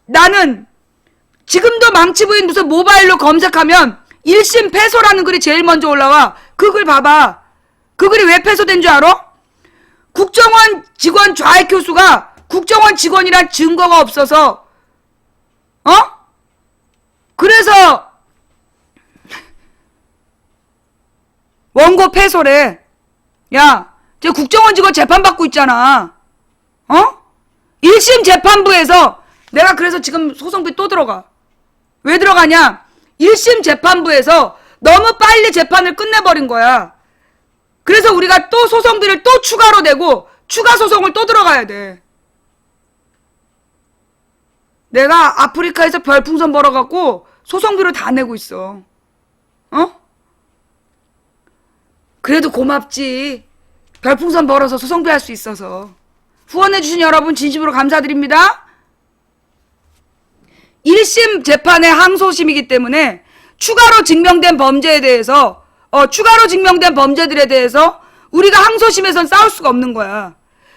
나는 지금도 망치부인 무슨 모바일로 검색하면 1심 패소라는 글이 제일 먼저 올라와. 그 글 봐봐. 그 글이 왜 패소된 줄 알아? 국정원 직원 좌익 교수가 국정원 직원이란 증거가 없어서 그래서 원고 패소래. 야, 저 국정원 직원 재판받고 있잖아. 1심 재판부에서 내가 그래서 지금 소송비 또 들어가. 왜 들어가냐? 1심 재판부에서 너무 빨리 재판을 끝내버린 거야. 그래서 우리가 또 소송비를 또 추가로 내고 추가 소송을 또 들어가야 돼. 내가 아프리카에서 별풍선 벌어갖고 소송비로 다 내고 있어. 그래도 고맙지. 별풍선 벌어서 소송비 할 수 있어서. 후원해주신 여러분 진심으로 감사드립니다. 1심 재판의 항소심이기 때문에 추가로 증명된 범죄에 대해서 추가로 증명된 범죄들에 대해서 우리가 항소심에선 싸울 수가 없는 거야.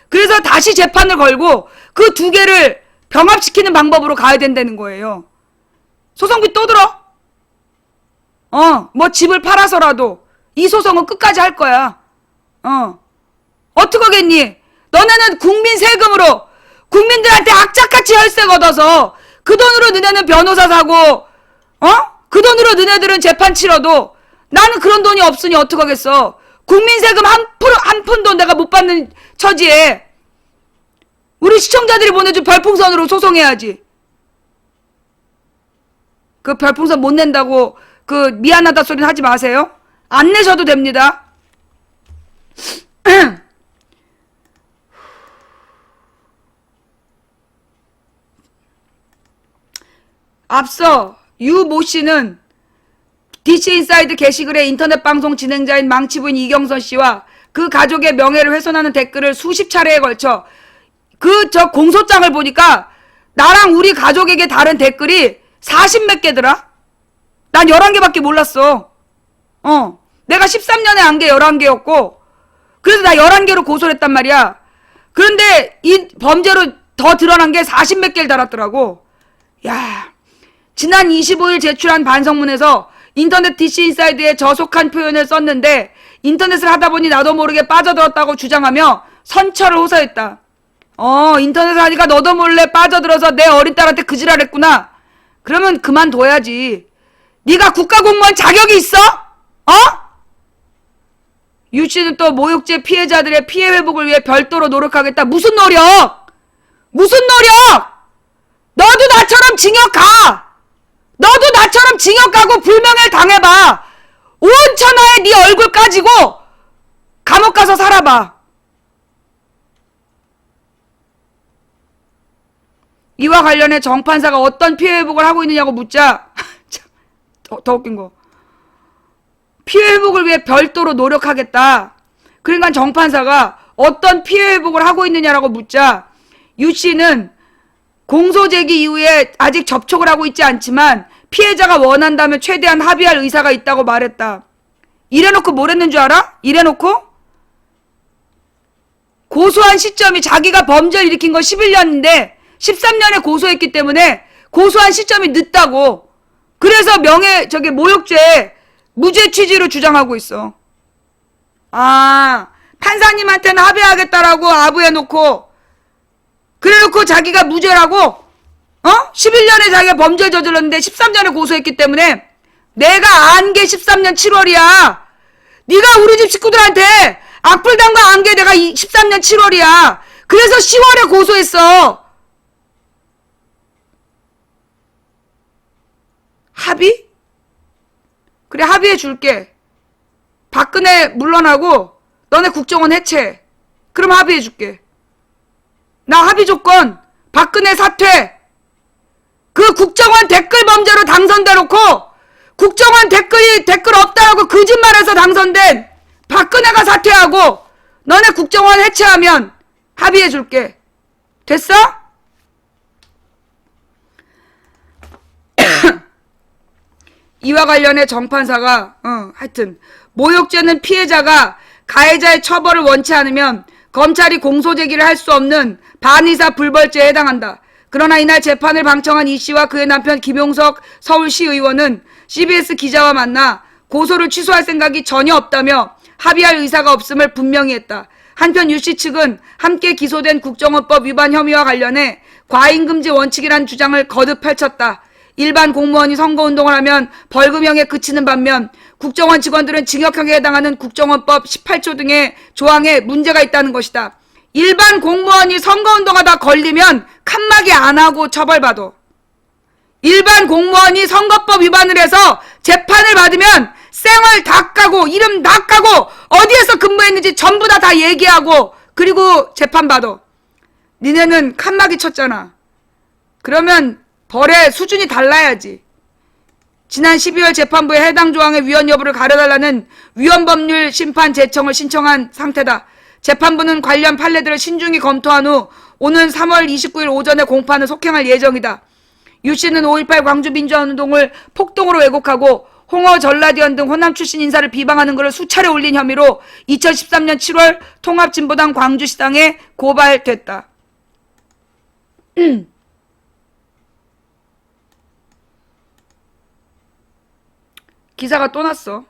그래서 다시 재판을 걸고 그 두 개를 병합시키는 방법으로 가야 된다는 거예요. 소송비 또 들어. 뭐 집을 팔아서라도 이 소송은 끝까지 할 거야. 어떡하겠니? 너네는 국민 세금으로 국민들한테 악착같이 혈세 걷어서 그 돈으로 너네는 변호사 사고 그 돈으로 너네들은 재판 치러도 나는 그런 돈이 없으니 어떡하겠어. 국민 세금 한 푼도 내가 못 받는 처지에 우리 시청자들이 보내준 별풍선으로 소송해야지. 그 별풍선 못 낸다고 그 미안하다 소리는 하지 마세요. 안 내셔도 됩니다. 앞서 유 모 씨는 DC인사이드 게시글에 인터넷 방송 진행자인 망치부인 이경선 씨와 그 가족의 명예를 훼손하는 댓글을 수십 차례에 걸쳐 저 공소장을 보니까 나랑 우리 가족에게 다른 댓글이 40몇 개더라? 난 11개밖에 몰랐어. 내가 13년에 한 게 11개였고 그래서 나 11개로 고소를 했단 말이야. 그런데 이 범죄로 더 드러난 게 40몇 개를 달았더라고. 야, 지난 25일 제출한 반성문에서 인터넷 DC인사이드에 저속한 표현을 썼는데 인터넷을 하다 보니 나도 모르게 빠져들었다고 주장하며 선처를 호소했다. 인터넷을 하니까 너도 몰래 빠져들어서 내 어린 딸한테 그 지랄했구나. 그러면 그만둬야지. 네가 국가공무원 자격이 있어? 유 씨는 또 모욕죄 피해자들의 피해 회복을 위해 별도로 노력하겠다. 무슨 노력? 무슨 노력? 너도 나처럼 징역 가. 너도 나처럼 징역 가고 불명예를 당해봐. 온 천하에 네 얼굴 까지고 감옥 가서 살아봐. 이와 관련해 정판사가 어떤 피해 회복을 하고 있느냐고 묻자 더 웃긴 거. 피해 회복을 위해 별도로 노력하겠다. 그러니까 정판사가 어떤 피해 회복을 하고 있느냐라고 묻자 유 씨는 공소 제기 이후에 아직 접촉을 하고 있지 않지만 피해자가 원한다면 최대한 합의할 의사가 있다고 말했다. 이래놓고 뭘 했는 줄 알아? 이래놓고 고소한 시점이 자기가 범죄를 일으킨 건 11년인데 13년에 고소했기 때문에 고소한 시점이 늦다고. 그래서 모욕죄 무죄 취지로 주장하고 있어. 판사님한테는 합의하겠다라고 아부해놓고 그래놓고 자기가 무죄라고 11년에 자기가 범죄를 저질렀는데 13년에 고소했기 때문에 내가 안 게 13년 7월이야. 네가 우리 집 식구들한테 악플담가 안 게 내가 13년 7월이야. 그래서 10월에 고소했어. 합의? 그래 합의해 줄게. 박근혜 물러나고 너네 국정원 해체. 그럼 합의해 줄게. 나 합의 조건 박근혜 사퇴. 그 국정원 댓글 범죄로 당선돼놓고 국정원 댓글 없다라고 거짓말해서 당선된 박근혜가 사퇴하고 너네 국정원 해체하면 합의해 줄게. 됐어? 이와 관련해 정판사가 하여튼 모욕죄는 피해자가 가해자의 처벌을 원치 않으면 검찰이 공소제기를 할 수 없는 반의사 불벌죄에 해당한다. 그러나 이날 재판을 방청한 이 씨와 그의 남편 김용석 서울시의원은 CBS 기자와 만나 고소를 취소할 생각이 전혀 없다며 합의할 의사가 없음을 분명히 했다. 한편 유 씨 측은 함께 기소된 국정원법 위반 혐의와 관련해 과잉금지 원칙이란 주장을 거듭 펼쳤다. 일반 공무원이 선거운동을 하면 벌금형에 그치는 반면 국정원 직원들은 징역형에 해당하는 국정원법 18조 등의 조항에 문제가 있다는 것이다. 일반 공무원이 선거운동하다 걸리면 칸막이 안 하고 처벌받아. 일반 공무원이 선거법 위반을 해서 재판을 받으면 쌩얼 다 까고 이름 다 까고 어디에서 근무했는지 전부 다 얘기하고 그리고 재판받아. 니네는 칸막이 쳤잖아. 그러면 벌의 수준이 달라야지. 지난 12월 재판부에 해당 조항의 위헌 여부를 가려달라는 위헌법률 심판 제청을 신청한 상태다. 재판부는 관련 판례들을 신중히 검토한 후 오는 3월 29일 오전에 공판을 속행할 예정이다. 유 씨는 5.18 광주민주화운동을 폭동으로 왜곡하고 홍어 전라디언 등 호남 출신 인사를 비방하는 글을 수차례 올린 혐의로 2013년 7월 통합진보당 광주시당에 고발됐다. 기사가 또 났어.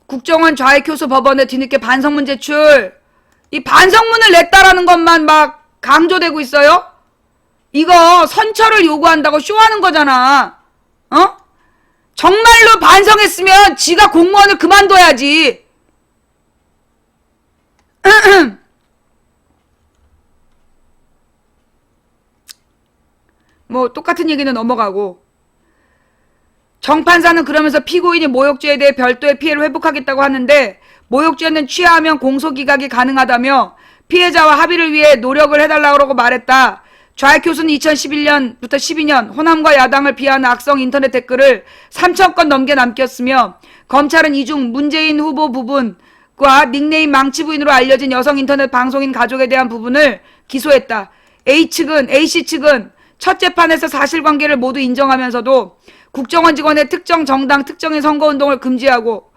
국정원 좌익교수 법원에 뒤늦게 반성문 제출. 이 반성문을 냈다라는 것만 막 강조되고 있어요? 이거 선처를 요구한다고 쇼하는 거잖아. 어? 정말로 반성했으면 지가 공무원을 그만둬야지. 뭐 똑같은 얘기는 넘어가고. 정판사는 그러면서 피고인이 모욕죄에 대해 별도의 피해를 회복하겠다고 하는데 모욕죄는 취하하면 공소기각이 가능하다며 피해자와 합의를 위해 노력을 해달라고 말했다. 좌익 교수는 2011년부터 12년 호남과 야당을 비하하는 악성 인터넷 댓글을 3,000건 넘게 남겼으며 검찰은 이 중 문재인 후보 부분과 닉네임 망치부인으로 알려진 여성 인터넷 방송인 가족에 대한 부분을 기소했다. A씨 측은 첫 재판에서 사실관계를 모두 인정하면서도 국정원 직원의 특정 정당 특정인 선거운동을 금지하고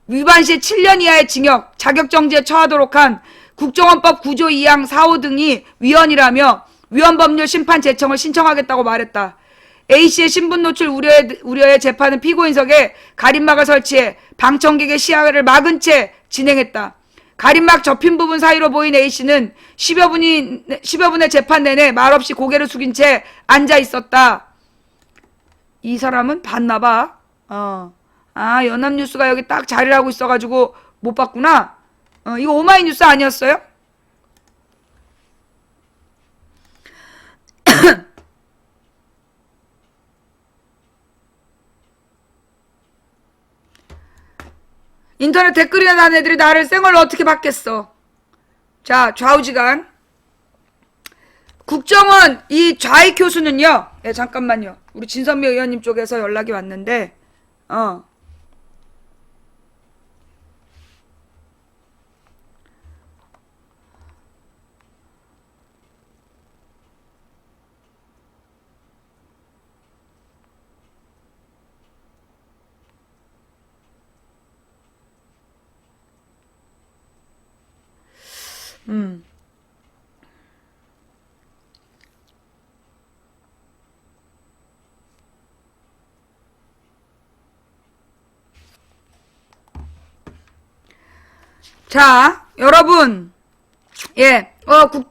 위반 시 7년 이하의 징역, 자격정지에 처하도록 한 국정원법 9조 2항 4호 등이 위헌이라며 위헌법률 심판 제청을 신청하겠다고 말했다. A씨의 신분 노출 우려의 재판은 피고인석에 가림막을 설치해 방청객의 시야를 막은 채 진행했다. 가림막 접힌 부분 사이로 보인 A씨는 10여 분의 재판 내내 말없이 고개를 숙인 채 앉아 있었다. 이 사람은 봤나봐. 연합뉴스가 여기 딱 자리를 하고 있어가지고 못 봤구나. 이거 오마이뉴스 아니었어요? 인터넷 댓글이나 단 애들이 나를 쌩얼로 어떻게 받겠어. 자, 좌우지간. 국정원 이 좌익 교수는요. 예, 잠깐만요. 우리 진선미 의원님 쪽에서 연락이 왔는데 자, 여러분. 예.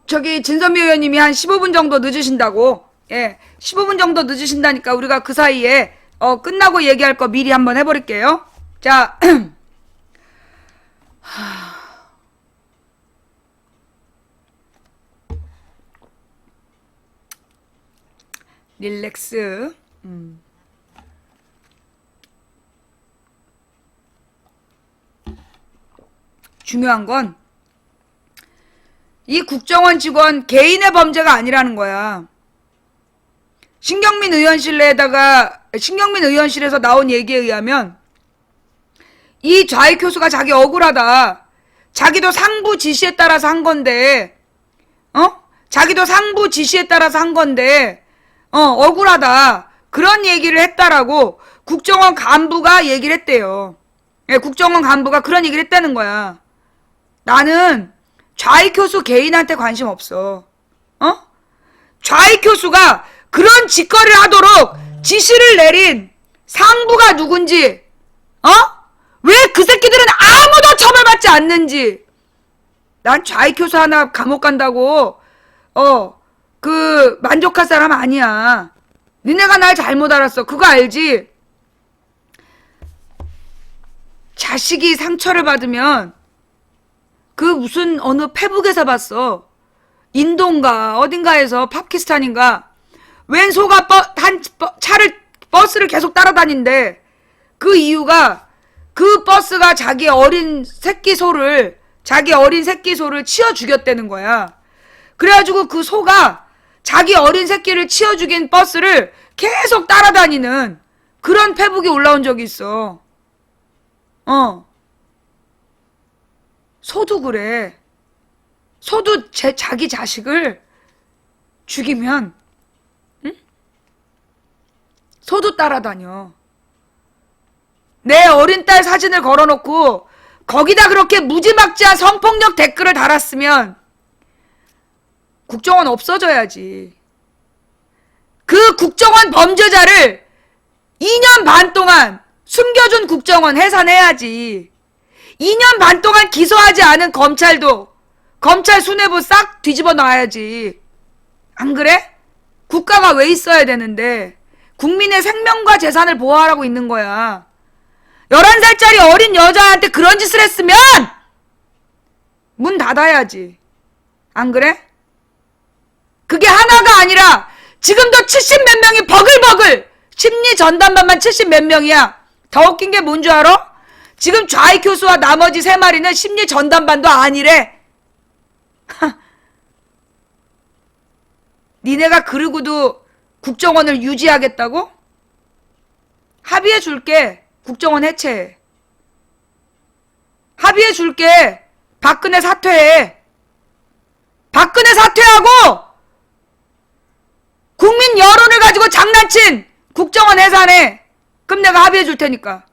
저기 진선미 의원님이 한 15분 정도 늦으신다고. 예. 15분 정도 늦으신다니까 우리가 그 사이에 끝나고 얘기할 거 미리 한번 해버릴게요. 자. 릴렉스. 중요한 건 이 국정원 직원 개인의 범죄가 아니라는 거야. 신경민 의원실에서 나온 얘기에 의하면 이 좌익 교수가 자기 억울하다. 자기도 상부 지시에 따라서 한 건데, 자기도 상부 지시에 따라서 한 건데, 억울하다. 그런 얘기를 했다라고 국정원 간부가 얘기를 했대요. 예, 국정원 간부가 그런 얘기를 했다는 거야. 나는 좌익 교수 개인한테 관심 없어. 어? 좌익 교수가 그런 짓거리를 하도록 지시를 내린 상부가 누군지, 어? 왜 그 새끼들은 아무도 처벌받지 않는지. 난 좌익 교수 하나 감옥 간다고 만족할 사람 아니야. 니네가 날 잘못 알았어. 그거 알지? 자식이 상처를 받으면 그 무슨 어느 페북에서 봤어. 인도인가 어딘가에서 파키스탄인가 웬 소가 버스를 계속 따라다닌대. 그 이유가 그 버스가 자기 어린 새끼 소를 치어 죽였다는 거야. 그래가지고 그 소가 자기 어린 새끼를 치어 죽인 버스를 계속 따라다니는 그런 페북이 올라온 적이 있어. 소도 그래. 소도 자기 자식을 죽이면, 응? 소도 따라다녀. 내 어린 딸 사진을 걸어놓고 거기다 그렇게 무지막지한 성폭력 댓글을 달았으면 국정원 없어져야지. 그 국정원 범죄자를 2년 반 동안 숨겨준 국정원 해산해야지. 2년 반 동안 기소하지 않은 검찰도 검찰 수뇌부 싹 뒤집어 놔야지. 안 그래? 국가가 왜 있어야 되는데 국민의 생명과 재산을 보호하라고 있는 거야. 11살짜리 어린 여자한테 그런 짓을 했으면 문 닫아야지. 안 그래? 그게 하나가 아니라 지금도 70몇 명이 버글버글 심리 전담반만 70몇 명이야. 더 웃긴 게 뭔 줄 알아? 지금 좌익 교수와 나머지 3마리는 심리 전담반도 아니래. 니네가 그러고도 국정원을 유지하겠다고? 합의해 줄게. 국정원 해체해. 합의해 줄게. 박근혜 사퇴해. 박근혜 사퇴하고 국민 여론을 가지고 장난친 국정원 해산해. 그럼 내가 합의해 줄 테니까.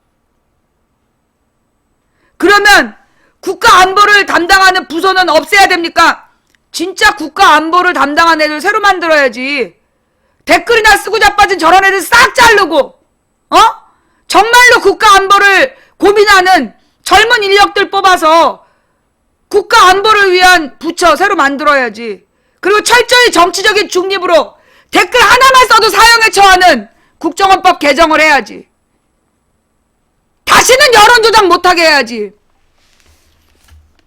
그러면 국가 안보를 담당하는 부서는 없애야 됩니까? 진짜 국가 안보를 담당하는 애들 새로 만들어야지. 댓글이나 쓰고 자빠진 저런 애들 싹 자르고, 정말로 국가 안보를 고민하는 젊은 인력들 뽑아서 국가 안보를 위한 부처 새로 만들어야지. 그리고 철저히 정치적인 중립으로 댓글 하나만 써도 사형에 처하는 국정원법 개정을 해야지. 다시는 여론조작 못하게 해야지.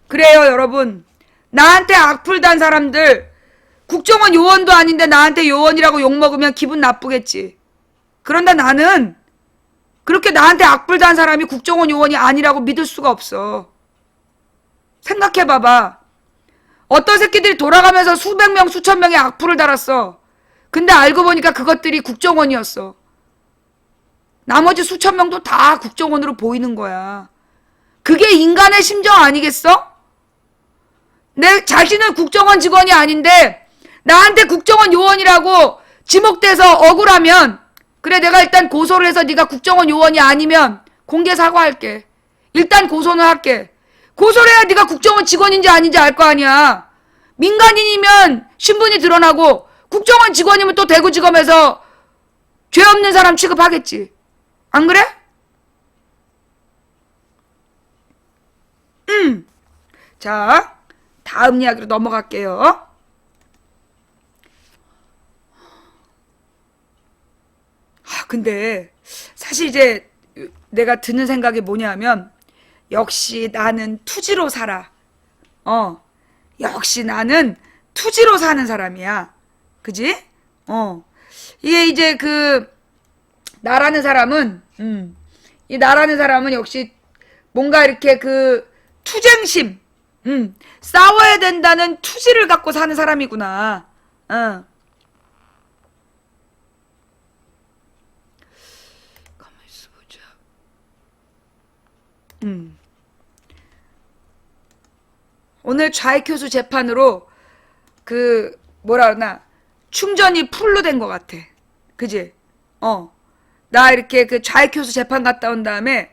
그래요, 여러분. 나한테 악플 단 사람들, 국정원 요원도 아닌데 나한테 요원이라고 욕먹으면 기분 나쁘겠지. 그런데 나는 그렇게 나한테 악플 단 사람이 국정원 요원이 아니라고 믿을 수가 없어. 생각해봐봐. 어떤 새끼들이 돌아가면서 수백 명, 수천 명의 악플을 달았어. 근데 알고 보니까 그것들이 국정원이었어. 나머지 수천 명도 다 국정원으로 보이는 거야. 그게 인간의 심정 아니겠어? 내 자신은 국정원 직원이 아닌데 나한테 국정원 요원이라고 지목돼서 억울하면, 그래, 내가 일단 고소를 해서 네가 국정원 요원이 아니면 공개 사과할게. 일단 고소는 할게. 고소를 해야 네가 국정원 직원인지 아닌지 알 거 아니야. 민간인이면 신분이 드러나고 국정원 직원이면 또 대구지검에서 죄 없는 사람 취급하겠지. 안 그래? 자, 다음 이야기로 넘어갈게요. 근데 사실 이제 내가 드는 생각이 뭐냐면, 역시 나는 투지로 살아. 역시 나는 투지로 사는 사람이야. 그지? 이게 이제 나라는 사람은, 이 나라는 사람은 역시 뭔가 이렇게 투쟁심, 싸워야 된다는 투지를 갖고 사는 사람이구나. 가만히 있어보자. 오늘 좌익 교수 재판으로 뭐라 그러나 충전이 풀로 된 것 같아. 그지? 나 이렇게 좌익 교수 재판 갔다 온 다음에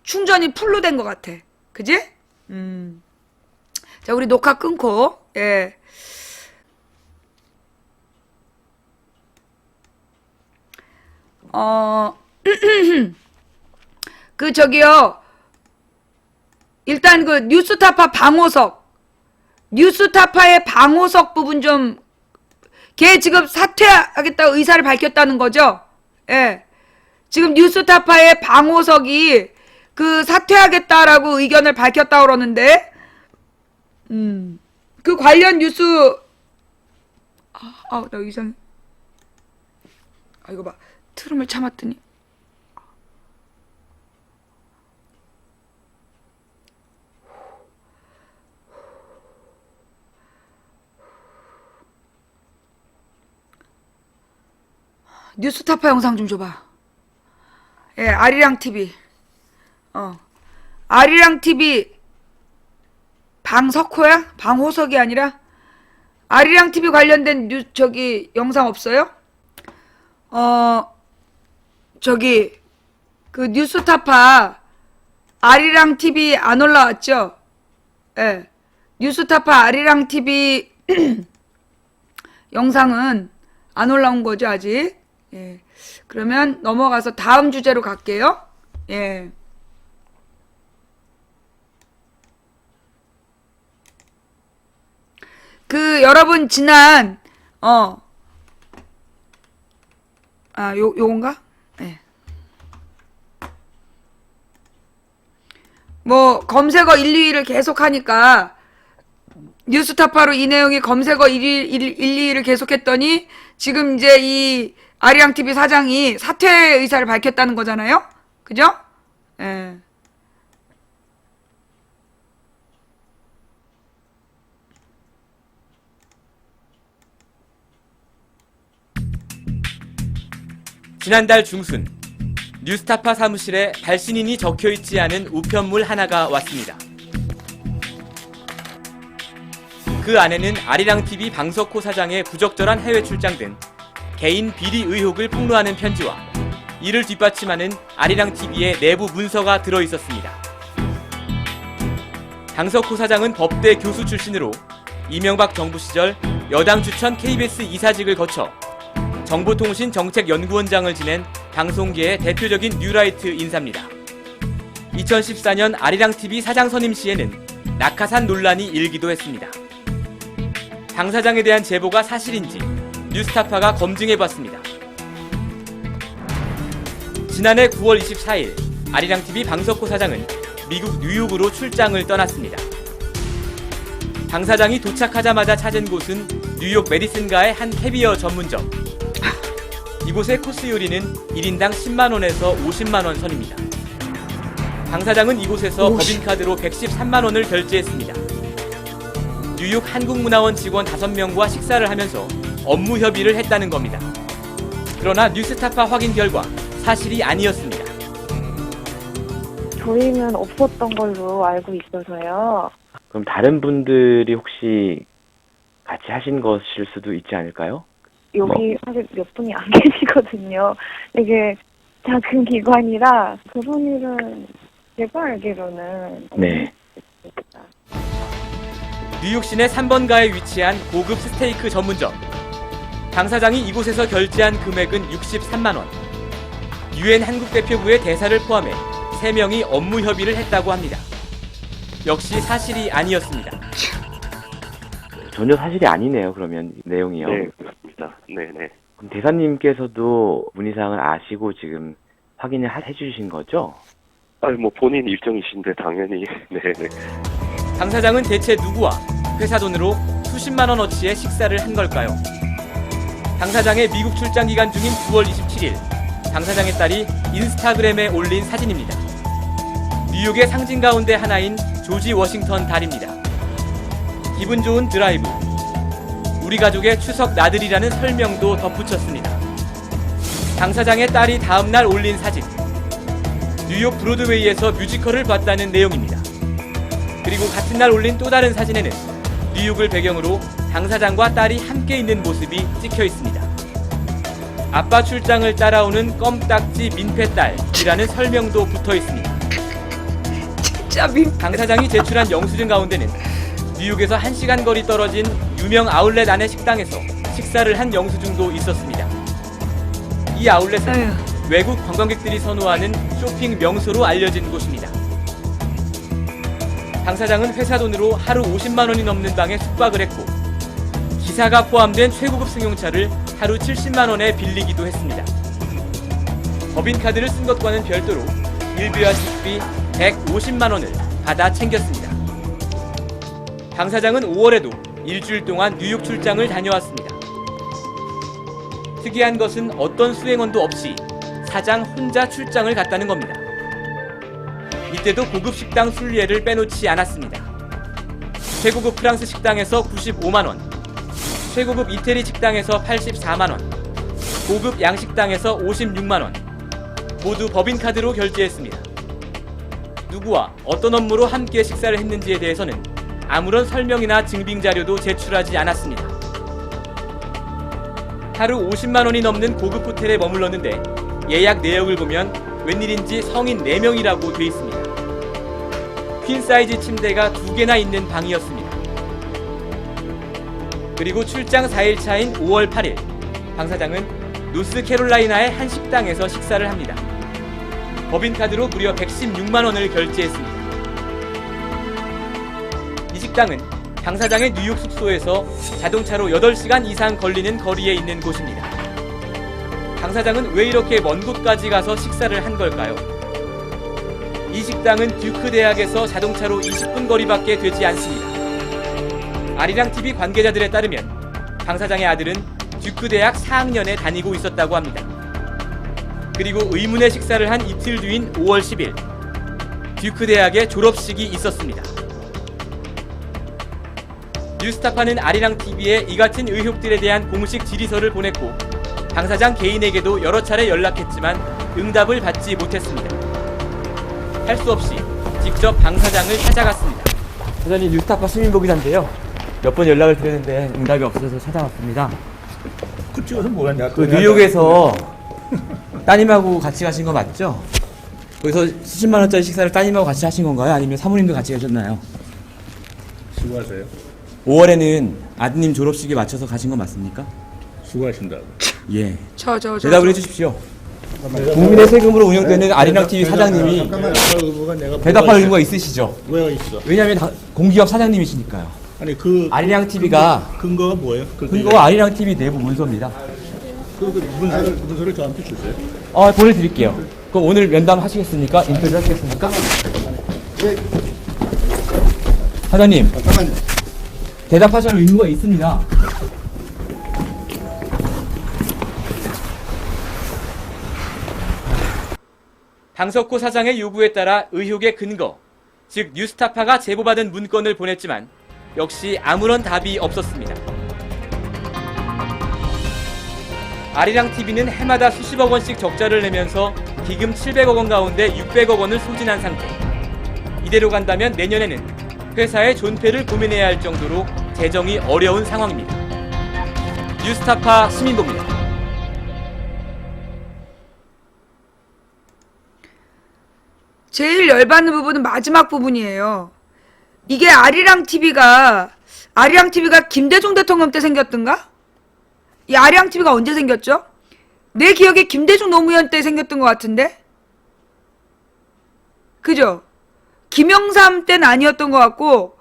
충전이 풀로 된 것 같아. 그지? 자, 우리 녹화 끊고, 예. 저기요. 일단 그 뉴스타파의 방호석 부분 좀, 걔 지금 사퇴하겠다고 의사를 밝혔다는 거죠? 예. 지금 뉴스타파의 방호석이 그 사퇴하겠다라고 의견을 밝혔다고 그러는데, 그 관련 뉴스, 나 이상, 이거 봐. 트름을 참았더니. 뉴스타파 영상 좀 줘봐. 예, 아리랑 TV. 아리랑 TV 방석호야? 방호석이 아니라? 아리랑 TV 관련된 영상 없어요? 그 뉴스타파 아리랑 TV 안 올라왔죠? 예. 뉴스타파 아리랑 TV 영상은 안 올라온 거죠, 아직? 예. 그러면 넘어가서 다음 주제로 갈게요. 예. 여러분, 지난, 요건가? 예. 뭐, 검색어 1, 2위를 계속 하니까, 뉴스타파로 이 내용이 검색어 1, 2위를 계속했더니, 지금 이제 이 아리랑TV 사장이 사퇴 의사를 밝혔다는 거잖아요? 그죠? 예. 지난달 중순 뉴스타파 사무실에 발신인이 적혀있지 않은 우편물 하나가 왔습니다. 그 안에는 아리랑TV 방석호 사장의 부적절한 해외 출장 등 개인 비리 의혹을 폭로하는 편지와 이를 뒷받침하는 아리랑TV의 내부 문서가 들어있었습니다. 방석호 사장은 법대 교수 출신으로 이명박 정부 시절 여당 추천 KBS 이사직을 거쳐 정보통신정책연구원장을 지낸 방송계의 대표적인 뉴라이트 인사입니다. 2014년 아리랑TV 사장 선임 시에는 낙하산 논란이 일기도 했습니다. 당 사장에 대한 제보가 사실인지 뉴스타파가 검증해봤습니다. 지난해 9월 24일 아리랑TV 방석호 사장은 미국 뉴욕으로 출장을 떠났습니다. 당 사장이 도착하자마자 찾은 곳은 뉴욕 메디슨가의 한 캐비어 전문점. 이곳의 코스 요리는 1인당 10만원에서 50만원 선입니다. 당 사장은 이곳에서 법인카드로 113만원을 결제했습니다. 뉴욕 한국문화원 직원 5명과 식사를 하면서 업무 협의를 했다는 겁니다. 그러나 뉴스타파 확인 결과 사실이 아니었습니다. 저희는 없었던 걸로 알고 있어서요. 그럼 다른 분들이 혹시 같이 하신 것일 수도 있지 않을까요? 여기 사실 몇 분이 안 계시거든요. 되게 작은 기관이라 그런 일은 제가 알기로는 네. 뉴욕 시내 3번가에 위치한 고급 스테이크 전문점. 당 사장이 이곳에서 결제한 금액은 63만원. UN 한국대표부의 대사를 포함해 3명이 업무 협의를 했다고 합니다. 역시 사실이 아니었습니다. 전혀 사실이 아니네요, 그러면 내용이요. 네, 그렇습니다. 네네. 그럼 대사님께서도 문의사항을 아시고 지금 확인을 해주신 거죠? 뭐 본인 일정이신데 당연히 네네. 당 사장은 대체 누구와 회사 돈으로 수십만원 어치의 식사를 한 걸까요? 당 사장의 미국 출장 기간 중인 9월 27일 당 사장의 딸이 인스타그램에 올린 사진입니다. 뉴욕의 상징 가운데 하나인 조지 워싱턴 달입니다. 기분 좋은 드라이브. 우리 가족의 추석 나들이라는 설명도 덧붙였습니다. 당 사장의 딸이 다음날 올린 사진. 뉴욕 브로드웨이에서 뮤지컬을 봤다는 내용입니다. 그리고 같은 날 올린 또 다른 사진에는 뉴욕을 배경으로 당 사장과 딸이 함께 있는 모습이 찍혀 있습니다. 아빠 출장을 따라오는 껌딱지 민폐딸이라는 설명도 붙어 있습니다. 진짜 당 사장이 제출한 영수증 가운데는 뉴욕에서 1시간 거리 떨어진 유명 아울렛 안의 식당에서 식사를 한 영수증도 있었습니다. 이 아울렛은 에휴. 외국 관광객들이 선호하는 쇼핑 명소로 알려진 곳입니다. 당 사장은 회사 돈으로 하루 50만 원이 넘는 방에 숙박을 했고 기사가 포함된 최고급 승용차를 하루 70만 원에 빌리기도 했습니다. 법인카드를 쓴 것과는 별도로 일비와 식비 150만 원을 받아 챙겼습니다. 당 사장은 5월에도 일주일 동안 뉴욕 출장을 다녀왔습니다. 특이한 것은 어떤 수행원도 없이 사장 혼자 출장을 갔다는 겁니다. 이때도 고급 식당 순례를 빼놓지 않았습니다. 최고급 프랑스 식당에서 95만 원, 최고급 이태리 식당에서 84만 원, 고급 양식당에서 56만 원, 모두 법인카드로 결제했습니다. 누구와 어떤 업무로 함께 식사를 했는지에 대해서는 아무런 설명이나 증빙자료도 제출하지 않았습니다. 하루 50만 원이 넘는 고급 호텔에 머물렀는데 예약 내역을 보면 웬일인지 성인 4명이라고 돼 있습니다. 퀸 사이즈 침대가 2개나 있는 방이었습니다. 그리고 출장 4일차인 5월 8일, 당 사장은 노스캐롤라이나의 한 식당에서 식사를 합니다. 법인카드로 무려 116만 원을 결제했습니다. 이 식당은 당 사장의 뉴욕 숙소에서 자동차로 8시간 이상 걸리는 거리에 있는 곳입니다. 당 사장은 왜 이렇게 먼 곳까지 가서 식사를 한 걸까요? 이 식당은 듀크 대학에서 자동차로 20분 거리밖에 되지 않습니다. 아리랑TV 관계자들에 따르면 당 사장의 아들은 듀크 대학 4학년에 다니고 있었다고 합니다. 그리고 의문의 식사를 한 이틀 뒤인 5월 10일, 듀크 대학의 졸업식이 있었습니다. 뉴스타파는 아리랑TV에 이 같은 의혹들에 대한 공식 질의서를 보냈고 당 사장 개인에게도 여러 차례 연락했지만 응답을 받지 못했습니다. 할 수 없이 직접 당 사장을 찾아갔습니다. 사장님, 뉴스타파 시민보 기자인데요. 몇 번 연락을 드렸는데 응답이 없어서 찾아왔습니다. 그 찍어서 뭐야? 내가 그 뉴욕에서 따님하고 같이 가신 거 맞죠? 거기서 수십만 원짜리 식사를 따님하고 같이 하신 건가요? 아니면 사모님도 같이 가셨나요? 수고하세요. 5월에는 아드님 졸업식에 맞춰서 가신 거 맞습니까? 수고하신다고. 예. 저. 대답을 해주십시오. 국민의 세금으로 운영되는 아리랑TV 사장님이 잠깐만, 내가 대답할 의무가 있으시죠? 뭐가 있어? 왜냐하면 공기업 사장님이시니까요. 아니 그 아리랑TV가 근거가 뭐예요? 근거가 아리랑TV 내부 문서입니다. 문서를 저한테 주세요. 보내드릴게요. 그럼 오늘 면담 하시겠습니까? 인터뷰 하시겠습니까? 사장님, 잠깐만요. 대답하실 의무가 있습니다. 강석호 사장의 요구에 따라 의혹의 근거, 즉 뉴스타파가 제보받은 문건을 보냈지만 역시 아무런 답이 없었습니다. 아리랑TV는 해마다 수십억 원씩 적자를 내면서 기금 700억 원 가운데 600억 원을 소진한 상태. 이대로 간다면 내년에는 회사의 존폐를 고민해야 할 정도로 재정이 어려운 상황입니다. 뉴스타파 시민보입니다. 제일 열받는 부분은 마지막 부분이에요. 이게 아리랑TV가 김대중 대통령 때 생겼던가? 이 아리랑TV가 언제 생겼죠? 내 기억에 김대중 노무현 때 생겼던 것 같은데? 그죠? 김영삼 때는 아니었던 것 같고,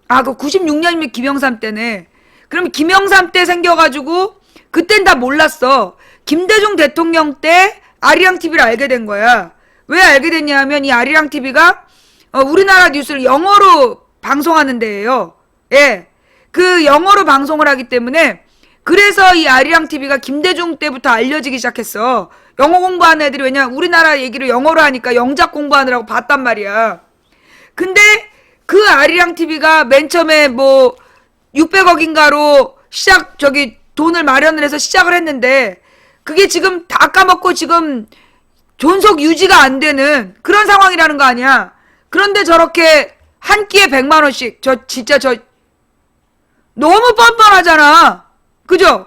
그 96년이면 김영삼 때네. 그럼 김영삼 때 생겨가지고, 그땐 다 몰랐어. 김대중 대통령 때 아리랑TV를 알게 된 거야. 왜 알게 됐냐 하면 이 아리랑TV가 우리나라 뉴스를 영어로 방송하는 데예요. 예. 그 영어로 방송을 하기 때문에 그래서 이 아리랑TV가 김대중 때부터 알려지기 시작했어. 영어 공부하는 애들이 왜냐면 우리나라 얘기를 영어로 하니까 영작 공부하느라고 봤단 말이야. 근데 그 아리랑TV가 맨 처음에 600억인가로 돈을 마련을 해서 시작을 했는데 그게 지금 다 까먹고 지금 존속 유지가 안 되는 그런 상황이라는 거 아니야. 그런데 저렇게 한 끼에 100만 원씩 너무 뻔뻔하잖아. 그죠?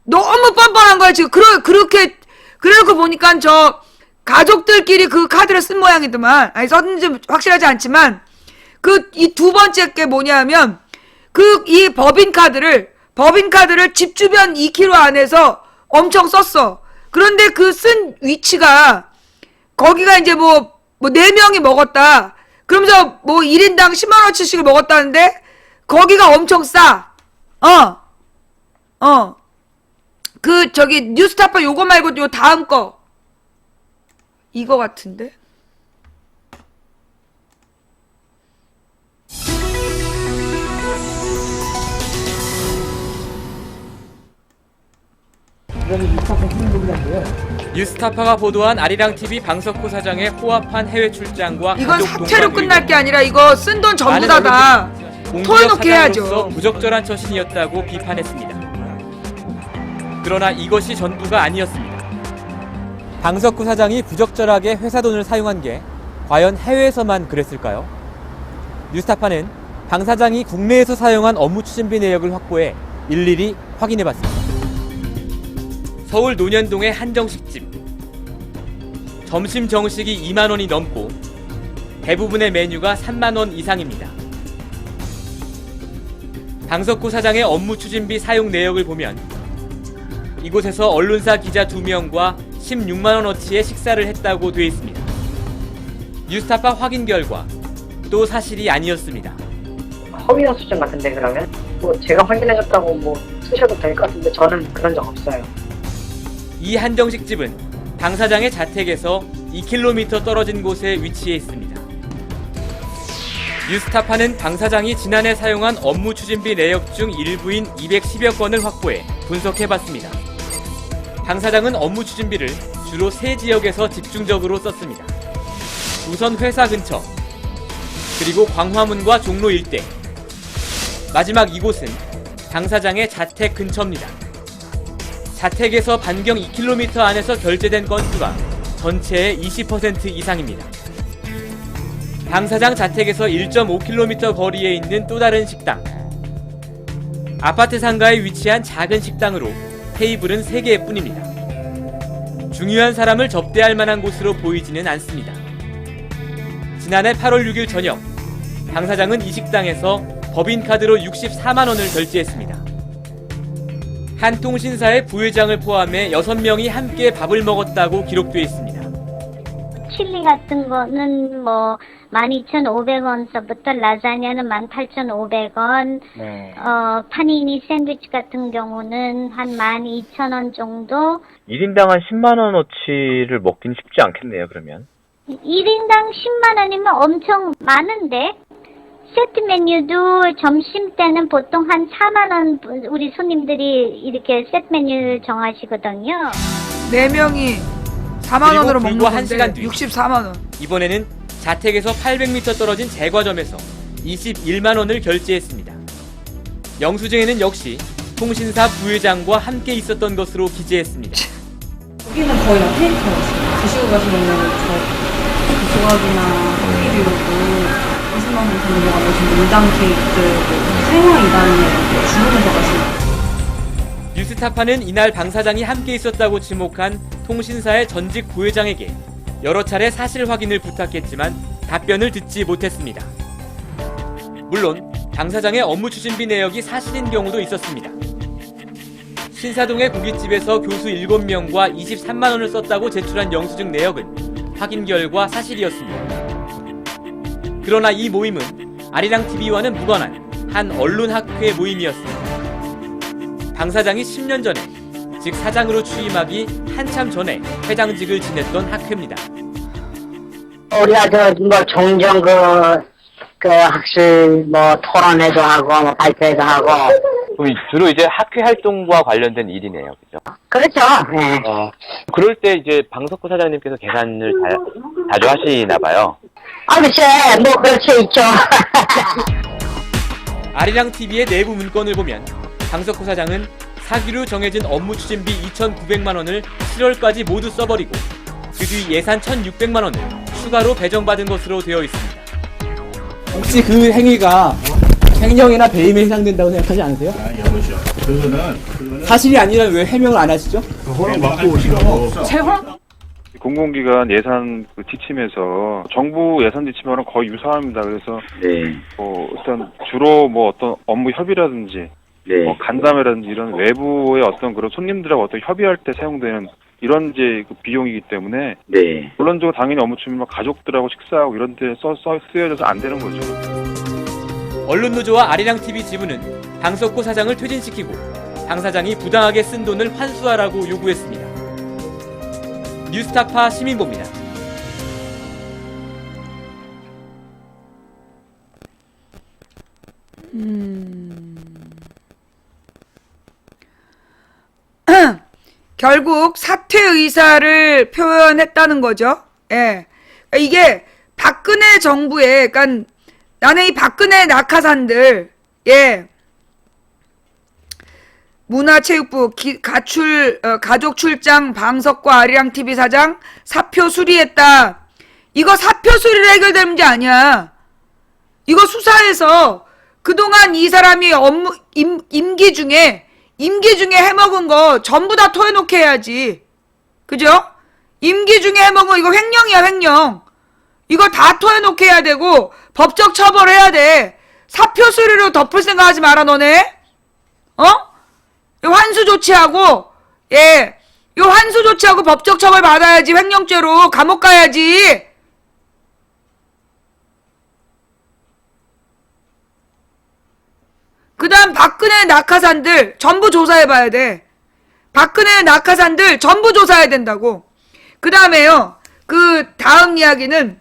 너무 뻔뻔한 거야 지금. 그렇게 그래놓고 보니까 저 가족들끼리 그 카드를 쓴 모양이더만. 아니 썼는지 확실하지 않지만 이 두 번째 게 뭐냐면 이 법인카드를 집 주변 2km 안에서 엄청 썼어. 그런데 그 쓴 위치가 거기가 이제 뭐 4명이 먹었다. 그러면서 뭐 1인당 10만 원치씩을 먹었다는데 거기가 엄청 싸. 뉴스타파 요거 말고 요 다음 거. 이거 같은데? 뉴스타파가 보도한 아리랑TV 방석호 사장의 호합한 해외 출장과 이건 가족 사퇴로 동반 끝날 일정. 게 아니라 이거 쓴 돈 전부 많은 다 공기업 토해놓게 사장으로서 해야죠. 부적절한 처신이었다고 비판했습니다. 그러나 이것이 전부가 아니었습니다. 방석구 사장이 부적절하게 회사 돈을 사용한 게 과연 해외에서만 그랬을까요? 뉴스타파는 방 사장이 국내에서 사용한 업무 추진비 내역을 확보해 일일이 확인해봤습니다. 서울 논현동의 한정식집. 점심 정식이 2만 원이 넘고 대부분의 메뉴가 3만 원 이상입니다. 방석구 사장의 업무 추진비 사용 내역을 보면 이곳에서 언론사 기자 2명과 16만 원어치의 식사를 했다고 돼 있습니다. 뉴스타파 확인 결과 또 사실이 아니었습니다. 허위나 수준 같은데 그러면? 뭐 제가 확인해줬다고 뭐 쓰셔도 될 것 같은데 저는 그런 적 없어요. 이 한정식집은 방 사장의 자택에서 2km 떨어진 곳에 위치해 있습니다. 뉴스타파는 방 사장이 지난해 사용한 업무 추진비 내역 중 일부인 210여 건을 확보해 분석해봤습니다. 방 사장은 업무 추진비를 주로 3지역에서 집중적으로 썼습니다. 우선 회사 근처, 그리고 광화문과 종로 일대, 마지막 이곳은 방 사장의 자택 근처입니다. 자택에서 반경 2km 안에서 결제된 건수가 전체의 20% 이상입니다. 방 사장 자택에서 1.5km 거리에 있는 또 다른 식당. 아파트 상가에 위치한 작은 식당으로 테이블은 3개일 뿐입니다. 중요한 사람을 접대할 만한 곳으로 보이지는 않습니다. 지난해 8월 6일 저녁, 방 사장은 이 식당에서 법인카드로 64만 원을 결제했습니다. 한 통신사의 부회장을 포함해 6명이 함께 밥을 먹었다고 기록되어 있습니다. 칠리 같은 거는 뭐 12,500원서부터 라자냐는 18,500원, 파니니 샌드위치 같은 경우는 한 12,000원 정도. 1인당 한 10만 원어치를 먹긴 쉽지 않겠네요, 그러면. 1인당 10만 원이면 엄청 많은데 세트 메뉴도 점심 때는 보통 한 4만 원 우리 손님들이 이렇게 세트 메뉴 정하시거든요. 4명이 4만 원으로 먹는 불과 건데 1시간 뒤. 64만 원. 이번에는 자택에서 800m 떨어진 제과점에서 21만 원을 결제했습니다. 영수증에는 역시 통신사 부회장과 함께 있었던 것으로 기재했습니다. 여기는 거의 다 테이크아웃이에요. 드시고 가시면 저 조각이나 커피도 이렇고 20만 원 정도가 무슨 물당 케이크들, 생화 이단에 주문해서 가시는. 뉴스타파는 이날 방 사장이 함께 있었다고 지목한 통신사의 전직 부회장에게 여러 차례 사실 확인을 부탁했지만 답변을 듣지 못했습니다. 물론 방 사장의 업무 추진비 내역이 사실인 경우도 있었습니다. 신사동의 고깃집에서 교수 7명과 23만 원을 썼다고 제출한 영수증 내역은 확인 결과 사실이었습니다. 그러나 이 모임은 아리랑TV와는 무관한 한 언론학회 모임이었습니다. 방 사장이 10년 전에, 즉 사장으로 취임하기 한참 전에 회장직을 지냈던 학회입니다. 우리 아들 뭐 종종 그 학술 뭐 토론회도 하고 뭐 발표회도 하고. 그럼 주로 이제 학회 활동과 관련된 일이네요, 그죠? 그렇죠. 네. 그럴 때 이제 방석구 사장님께서 계산을 자주 하시나 봐요. 아, 글쎄, 뭐 그렇지 있죠. 아리랑TV의 내부 문건을 보면 방석호 사장은 사기로 정해진 업무 추진비 2,900만 원을 7월까지 모두 써버리고 그 뒤 예산 1,600만 원을 추가로 배정받은 것으로 되어 있습니다. 혹시 그 행위가 횡령이나 배임에 해당된다고 생각하지 않으세요? 아니, 여보시오. 그거는 사실이 아니라면 왜 해명을 안 하시죠? 허락 받고 오신 거 없어. 재화? 공공기관 예산 지침에서 정부 예산 지침하고는 거의 유사합니다. 그래서 네. 어떤 주로 어떤 업무 협의라든지 네. 간담회라든지 이런 외부의 어떤 그런 손님들하고 어떤 협의할 때 사용되는 이런 이제 비용이기 때문에 네. 물론적으로 당연히 업무 중이면 가족들하고 식사하고 이런 데 쓰여져서 안 되는 거죠. 언론노조와 아리랑TV 지부는 방석호 사장을 퇴진시키고 방 사장이 부당하게 쓴 돈을 환수하라고 요구했습니다. 뉴스타파 시민보입니다. 결국 사퇴 의사를 표현했다는 거죠. 예. 이게 박근혜 정부의, 그러니까 나는 이 박근혜 낙하산들, 예. 문화체육부 가족 출장 방석과 아리랑TV 사장 사표 수리했다. 이거 사표 수리로 해결될 문제 아니야. 이거 수사해서 그동안 이 사람이 임기 중에 해먹은 거 전부 다 토해놓게 해야지. 그죠? 임기 중에 해먹은 거 이거 횡령이야, 횡령. 이거 다 토해놓게 해야 되고 법적 처벌해야 돼. 사표 수리로 덮을 생각하지 마라, 너네. 환수 조치하고, 예, 요 환수 조치하고 법적 처벌 받아야지. 횡령죄로 감옥 가야지. 그 다음 박근혜 낙하산들 전부 조사해봐야 돼. 박근혜 낙하산들 전부 조사해야 된다고. 그 다음에요, 그 다음 이야기는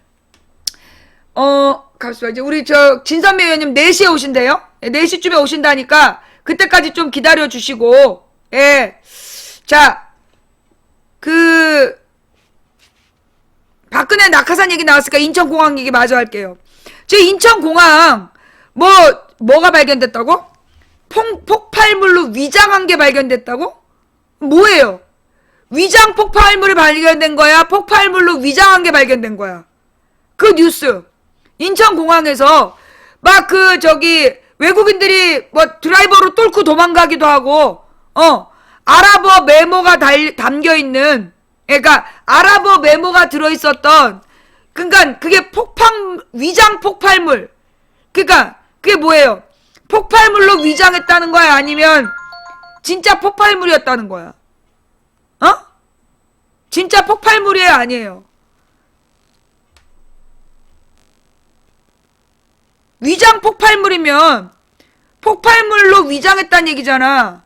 갑시다. 이제 우리 진선미 의원님 4시에 오신대요. 4시쯤에 오신다니까 그때까지 좀 기다려 주시고, 예. 자, 박근혜 낙하산 얘기 나왔으니까 인천공항 얘기 마저 할게요. 저 인천공항, 뭐가 발견됐다고? 폭발물로 위장한 게 발견됐다고? 뭐예요? 위장 폭발물이 발견된 거야? 폭발물로 위장한 게 발견된 거야? 그 뉴스. 인천공항에서 막 외국인들이 드라이버로 뚫고 도망가기도 하고, 아랍어 메모가 담겨있는, 그러니까 아랍어 메모가 들어있었던, 그러니까 그게 위장 폭발물. 그러니까 그게 뭐예요? 폭발물로 위장했다는 거야? 아니면 진짜 폭발물이었다는 거야? 진짜 폭발물이에요? 아니에요? 위장 폭발물이면 폭발물로 위장했다는 얘기잖아.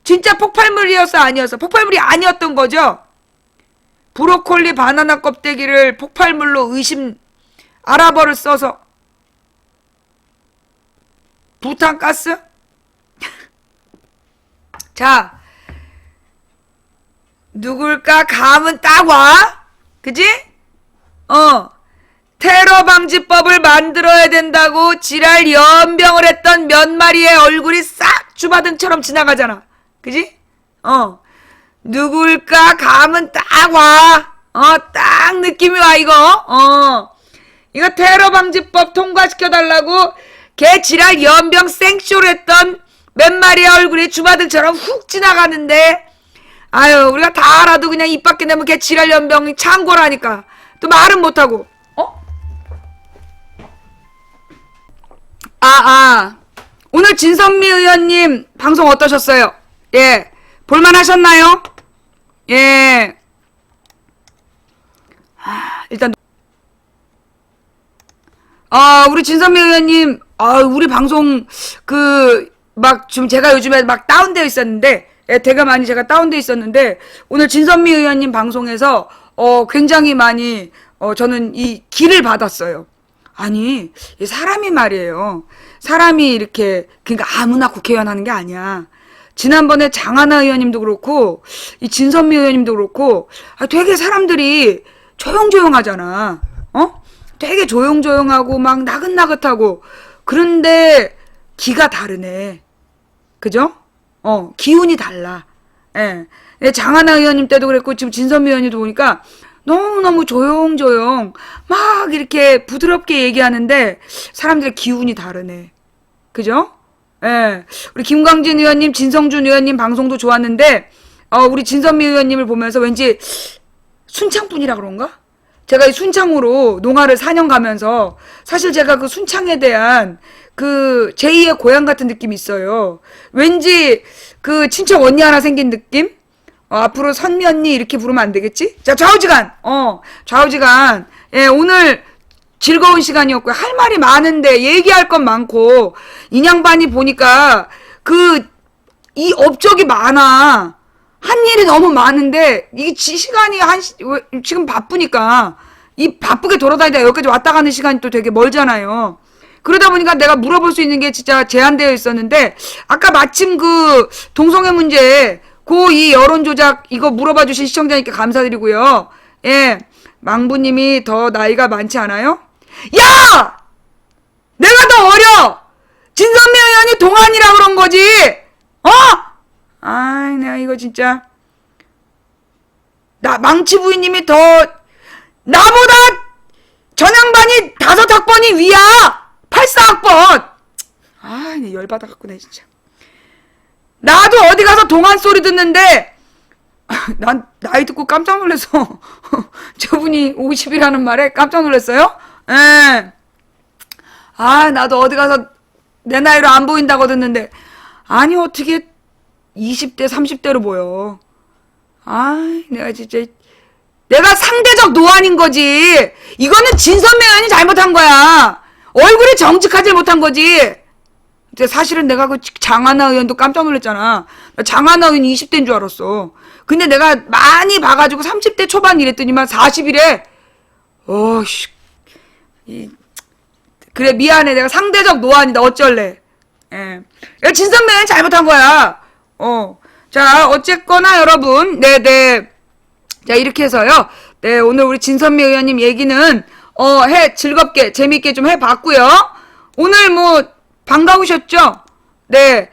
진짜 폭발물이었어? 아니었어? 폭발물이 아니었던 거죠? 브로콜리 바나나 껍데기를 폭발물로 아랍어를 써서 부탄가스? 자, 누굴까? 감은 딱 와? 그지? 테러 방지법을 만들어야 된다고 지랄 연병을 했던 몇 마리의 얼굴이 싹 주마등처럼 지나가잖아. 그지? 누굴까? 감은 딱 와. 딱 느낌이 와, 이거. 이거 테러 방지법 통과시켜달라고 걔 지랄 연병 생쇼를 했던 몇 마리의 얼굴이 주마등처럼 훅 지나가는데, 아유, 우리가 다 알아도 그냥 입 밖에 내면 걔 지랄 연병이 창고라니까. 또 말은 못하고. 오늘 진선미 의원님 방송 어떠셨어요? 예. 볼만하셨나요? 예. 일단 우리 진선미 의원님, 우리 방송 지금 제가 요즘에 막 다운되어 있었는데, 되게 많이 제가 다운되어 있었는데, 오늘 진선미 의원님 방송에서 굉장히 많이 저는 이 기를 받았어요. 아니, 이 사람이 말이에요. 사람이 이렇게, 그러니까 아무나 국회의원 하는 게 아니야. 지난번에 장하나 의원님도 그렇고, 이 진선미 의원님도 그렇고, 되게 사람들이 조용조용하잖아. 되게 조용조용하고, 막 나긋나긋하고. 그런데, 기가 다르네. 그죠? 기운이 달라. 예. 장하나 의원님 때도 그랬고, 지금 진선미 의원님도 보니까, 너무너무 조용조용 막 이렇게 부드럽게 얘기하는데 사람들의 기운이 다르네. 그죠? 예. 우리 김광진 의원님, 진성준 의원님 방송도 좋았는데, 우리 진선미 의원님을 보면서 왠지 순창분이라 그런가? 제가 이 순창으로 농아를 4년 가면서 사실 제가 그 순창에 대한 그 제2의 고향 같은 느낌이 있어요. 왠지 그 친척 언니 하나 생긴 느낌? 앞으로 선미 언니 이렇게 부르면 안 되겠지? 자, 좌우지간. 좌우지간. 예, 오늘 즐거운 시간이었고요. 할 말이 많은데 얘기할 건 많고 인양반이 보니까 이 업적이 많아. 한 일이 너무 많은데 이게 시간이 지금 바쁘니까 이 바쁘게 돌아다니다 여기까지 왔다 가는 시간이 또 되게 멀잖아요. 그러다 보니까 내가 물어볼 수 있는 게 진짜 제한되어 있었는데 아까 마침 그 동성애 문제 이 여론 조작 이거 물어봐 주신 시청자님께 감사드리고요. 예. 망부님이 더 나이가 많지 않아요? 야! 내가 더 어려! 진선미 의원이 동안이라 그런 거지! 아이, 내가 이거 진짜. 망치 부인님이 나보다 전양반이 5학번이 위야! 84학번! 아, 내 열받아갖고, 내 진짜. 나도 어디 가서 동안 소리 듣는데, 난 나이 듣고 깜짝 놀라서, 저분이 50이라는 말에 깜짝 놀랐어요? 예. 나도 어디 가서 내 나이로 안 보인다고 듣는데, 아니, 어떻게 20대, 30대로 보여. 내가 진짜, 내가 상대적 노안인 거지. 이거는 진선미 의원이 잘못한 거야. 얼굴이 정직하지 못한 거지. 사실은 내가 그 장하나 의원도 깜짝 놀랐잖아. 장하나 의원 20대인 줄 알았어. 근데 내가 많이 봐가지고 30대 초반 이랬더니만 40이래. 그래, 미안해. 내가 상대적 노안이다. 어쩔래. 예. 진선미 의원이 잘못한 거야. 자, 어쨌거나 여러분. 네네. 자, 이렇게 해서요. 네, 오늘 우리 진선미 의원님 얘기는, 즐겁게, 재밌게 좀 해봤고요. 오늘 반가우셨죠? 네.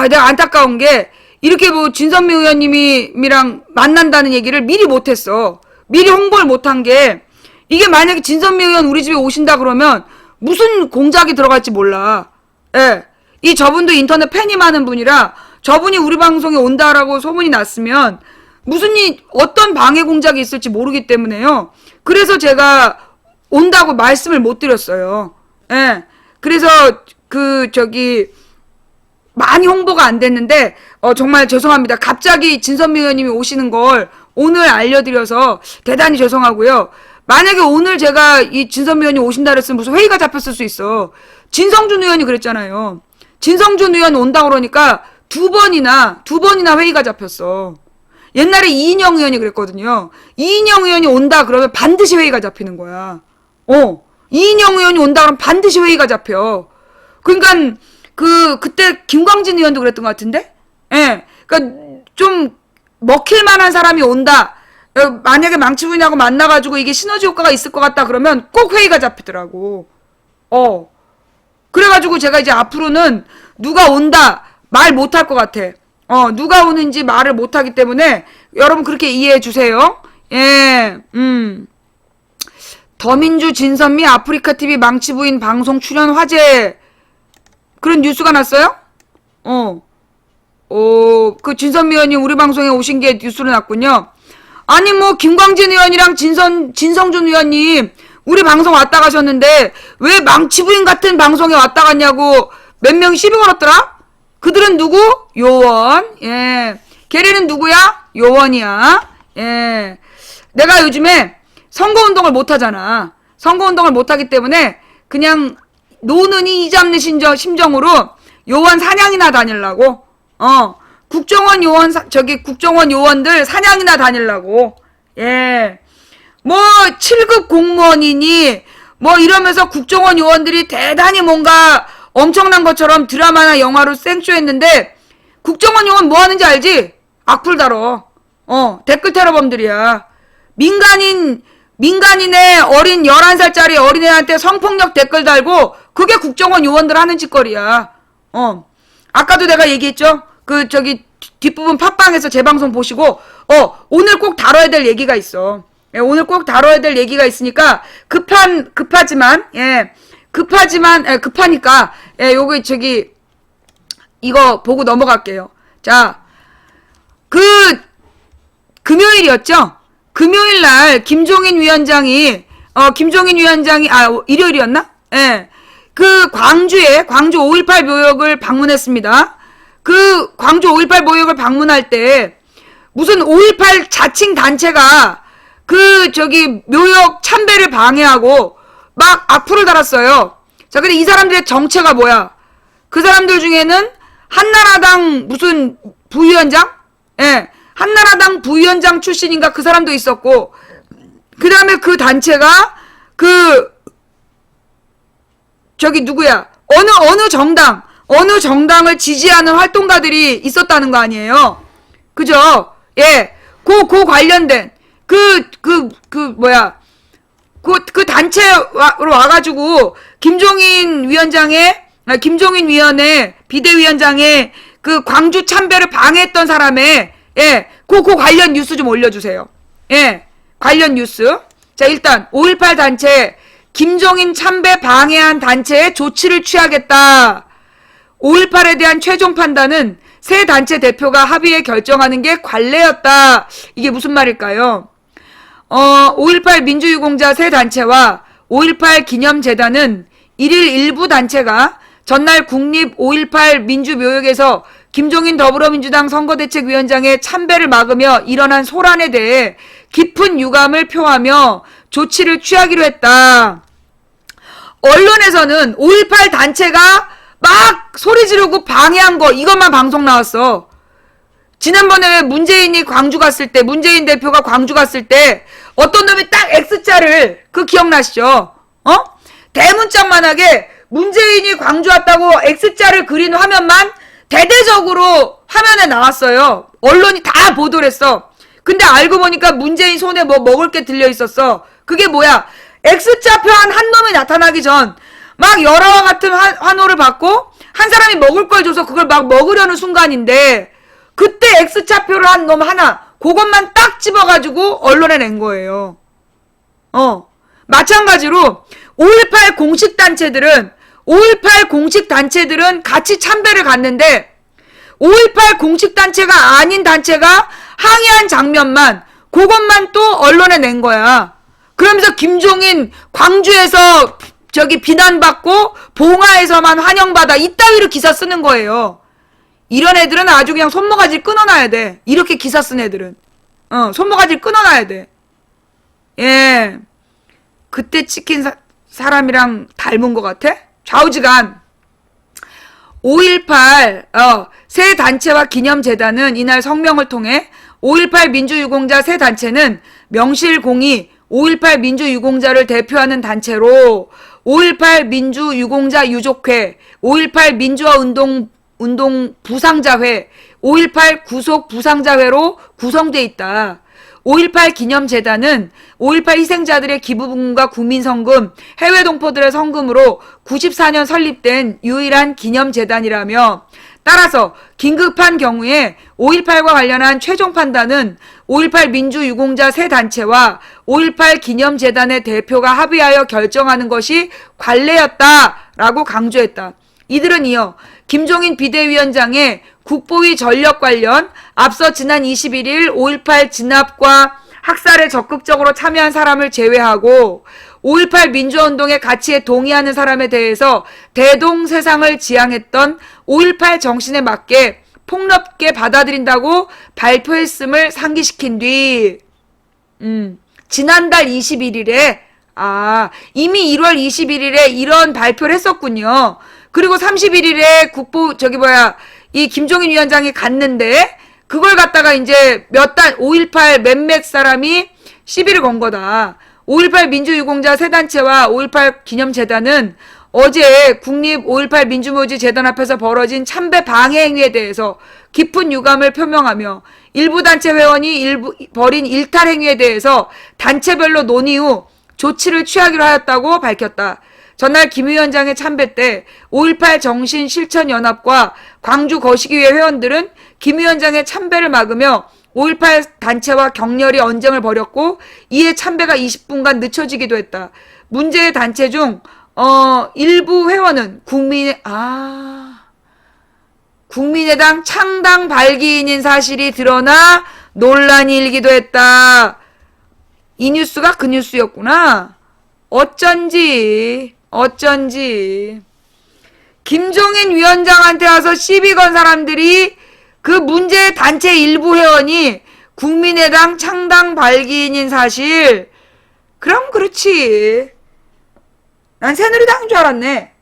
내가 안타까운 게, 이렇게 진선미 의원님이랑 만난다는 얘기를 미리 못했어. 미리 홍보를 못한 게, 이게 만약에 진선미 의원 우리 집에 오신다 그러면, 무슨 공작이 들어갈지 몰라. 예. 저분도 인터넷 팬이 많은 분이라, 저분이 우리 방송에 온다라고 소문이 났으면, 어떤 방해 공작이 있을지 모르기 때문에요. 그래서 제가 온다고 말씀을 못 드렸어요. 예. 그래서, 많이 홍보가 안 됐는데, 정말 죄송합니다. 갑자기 진선미 의원님이 오시는 걸 오늘 알려드려서 대단히 죄송하고요. 만약에 오늘 제가 이 진선미 의원이 오신다 그랬으면 무슨 회의가 잡혔을 수 있어. 진성준 의원이 그랬잖아요. 진성준 의원 온다 그러니까 두 번이나 회의가 잡혔어. 옛날에 이인영 의원이 그랬거든요. 이인영 의원이 온다 그러면 반드시 회의가 잡히는 거야. 이인영 의원이 온다 그러면 반드시 회의가 잡혀. 그러니까 그때 김광진 의원도 그랬던 것 같은데? 예. 그러니까 좀 먹힐 만한 사람이 온다. 만약에 망치부인하고 만나가지고 이게 시너지 효과가 있을 것 같다 그러면 꼭 회의가 잡히더라고. 그래가지고 제가 이제 앞으로는 누가 온다 말 못할 것 같아. 누가 오는지 말을 못하기 때문에 여러분 그렇게 이해해 주세요. 예, 더민주 진선미 아프리카TV 망치부인 방송 출연 화제 그런 뉴스가 났어요? 그 진선미 의원님 우리 방송에 오신 게 뉴스로 났군요. 아니 김광진 의원이랑 진성준 의원님 우리 방송 왔다 가셨는데 왜 망치부인 같은 방송에 왔다 갔냐고 몇 명이 시비 걸었더라? 그들은 누구? 요원. 예. 걔네는 누구야? 요원이야. 예. 내가 요즘에 선거운동을 못하잖아. 선거운동을 못하기 때문에 그냥 노는이 이 잡는 심정으로 요원 사냥이나 다니려고. 국정원 요원들 사냥이나 다니려고. 예. 7급 공무원이니, 이러면서 국정원 요원들이 대단히 뭔가 엄청난 것처럼 드라마나 영화로 생쇼했는데, 국정원 요원 뭐 하는지 알지? 악플 달어. 댓글 테러범들이야. 민간인의 어린 11살짜리 어린애한테 성폭력 댓글 달고, 그게 국정원 요원들 하는 짓거리야. 아까도 내가 얘기했죠? 뒷부분 팟빵에서 제 방송 보시고, 오늘 꼭 다뤄야 될 얘기가 있어. 예, 오늘 꼭 다뤄야 될 얘기가 있으니까, 급하니까, 예, 요거 이거 보고 넘어갈게요. 자, 금요일이었죠? 금요일 날 김종인 위원장이 일요일이었나? 예. 그 광주 5.18 묘역을 방문했습니다. 그 광주 5.18 묘역을 방문할 때 무슨 5.18 자칭 단체가 묘역 참배를 방해하고 막 악플을 달았어요. 자, 근데 이 사람들의 정체가 뭐야? 그 사람들 중에는 한나라당 무슨 부위원장? 예. 한나라당 부위원장 출신인가 그 사람도 있었고, 그 다음에 그 단체가 누구야? 어느 정당을 지지하는 활동가들이 있었다는 거 아니에요? 그죠? 예. 그 관련된, 그 단체로 와가지고, 김종인 위원회 비대위원장의 그 광주 참배를 방해했던 사람의, 예. 그 관련 뉴스 좀 올려주세요. 예. 관련 뉴스. 자, 일단, 5.18 단체, 김종인 참배 방해한 단체에 조치를 취하겠다. 5.18에 대한 최종 판단은 새 단체 대표가 합의해 결정하는 게 관례였다. 이게 무슨 말일까요? 5.18 민주유공자 새 단체와 5.18 기념재단은 1일 일부 단체가 전날 국립 5.18 민주묘역에서 김종인 더불어민주당 선거대책위원장의 참배를 막으며 일어난 소란에 대해 깊은 유감을 표하며 조치를 취하기로 했다. 언론에서는 5.18 단체가 막 소리 지르고 방해한 거 이것만 방송 나왔어. 지난번에 문재인 대표가 광주 갔을 때 어떤 놈이 딱 X자를 기억나시죠? 대문짝만하게 문재인이 광주 왔다고 X자를 그린 화면만 대대적으로 화면에 나왔어요. 언론이 다 보도를 했어. 근데 알고 보니까 문재인 손에 뭐 먹을 게 들려 있었어. 그게 뭐야? X자표 한 놈이 나타나기 전 막 열화와 같은 환호를 받고 한 사람이 먹을 걸 줘서 그걸 막 먹으려는 순간인데 그때 X자표를 한 놈 하나 그것만 딱 집어가지고 언론에 낸 거예요. 마찬가지로 5.18 공식 단체들은 같이 참배를 갔는데 5.18 공식 단체가 아닌 단체가 항의한 장면만 그것만 또 언론에 낸 거야. 그러면서 김종인 광주에서 비난받고 봉화에서만 환영받아 이따위로 기사 쓰는 거예요. 이런 애들은 아주 그냥 손모가지 끊어놔야 돼. 이렇게 기사 쓴 애들은 손모가지 끊어놔야 돼. 예, 그때 찍힌 사람이랑 닮은 것 같아? 좌우지간. 5.18 새 단체와 기념재단은 이날 성명을 통해 5.18 민주유공자 새 단체는 명실공히 5.18 민주유공자를 대표하는 단체로 5.18 민주유공자 유족회, 5.18 민주화운동 부상자회, 5.18 구속 부상자회로 구성돼 있다. 5.18 기념재단은 5.18 희생자들의 기부금과 국민성금, 해외 동포들의 성금으로 94년 설립된 유일한 기념재단이라며 따라서 긴급한 경우에 5.18과 관련한 최종 판단은 5.18 민주유공자 새 단체와 5.18 기념재단의 대표가 합의하여 결정하는 것이 관례였다라고 강조했다. 이들은 이어 김종인 비대위원장의 국보위 전력 관련 앞서 지난 21일 5.18 진압과 학살에 적극적으로 참여한 사람을 제외하고 5.18 민주화운동의 가치에 동의하는 사람에 대해서 대동세상을 지향했던 5.18 정신에 맞게 폭넓게 받아들인다고 발표했음을 상기시킨 뒤 지난달 21일에 이미 1월 21일에 이런 발표를 했었군요. 그리고 31일에 이 김종인 위원장이 갔는데 그걸 갖다가 이제 5.18 몇몇 사람이 시비를 건 거다. 5.18 민주유공자 새 단체와 5.18 기념재단은 어제 국립 5.18 민주묘지 재단 앞에서 벌어진 참배 방해 행위에 대해서 깊은 유감을 표명하며 일부 단체 회원이 벌인 일탈 행위에 대해서 단체별로 논의 후 조치를 취하기로 하였다고 밝혔다. 전날 김 위원장의 참배 때 5.18 정신실천연합과 광주 거시기회 회원들은 김 위원장의 참배를 막으며 5.18 단체와 격렬히 언쟁을 벌였고 이에 참배가 20분간 늦춰지기도 했다. 문제의 단체 중 일부 회원은 국민의당 창당 발기인인 사실이 드러나 논란이 일기도 했다. 이 뉴스가 그 뉴스였구나. 어쩐지. 김종인 위원장한테 와서 시비 건 사람들이 그 문제 단체 일부 회원이 국민의당 창당 발기인인 사실. 그럼 그렇지. 난 새누리당인 줄 알았네.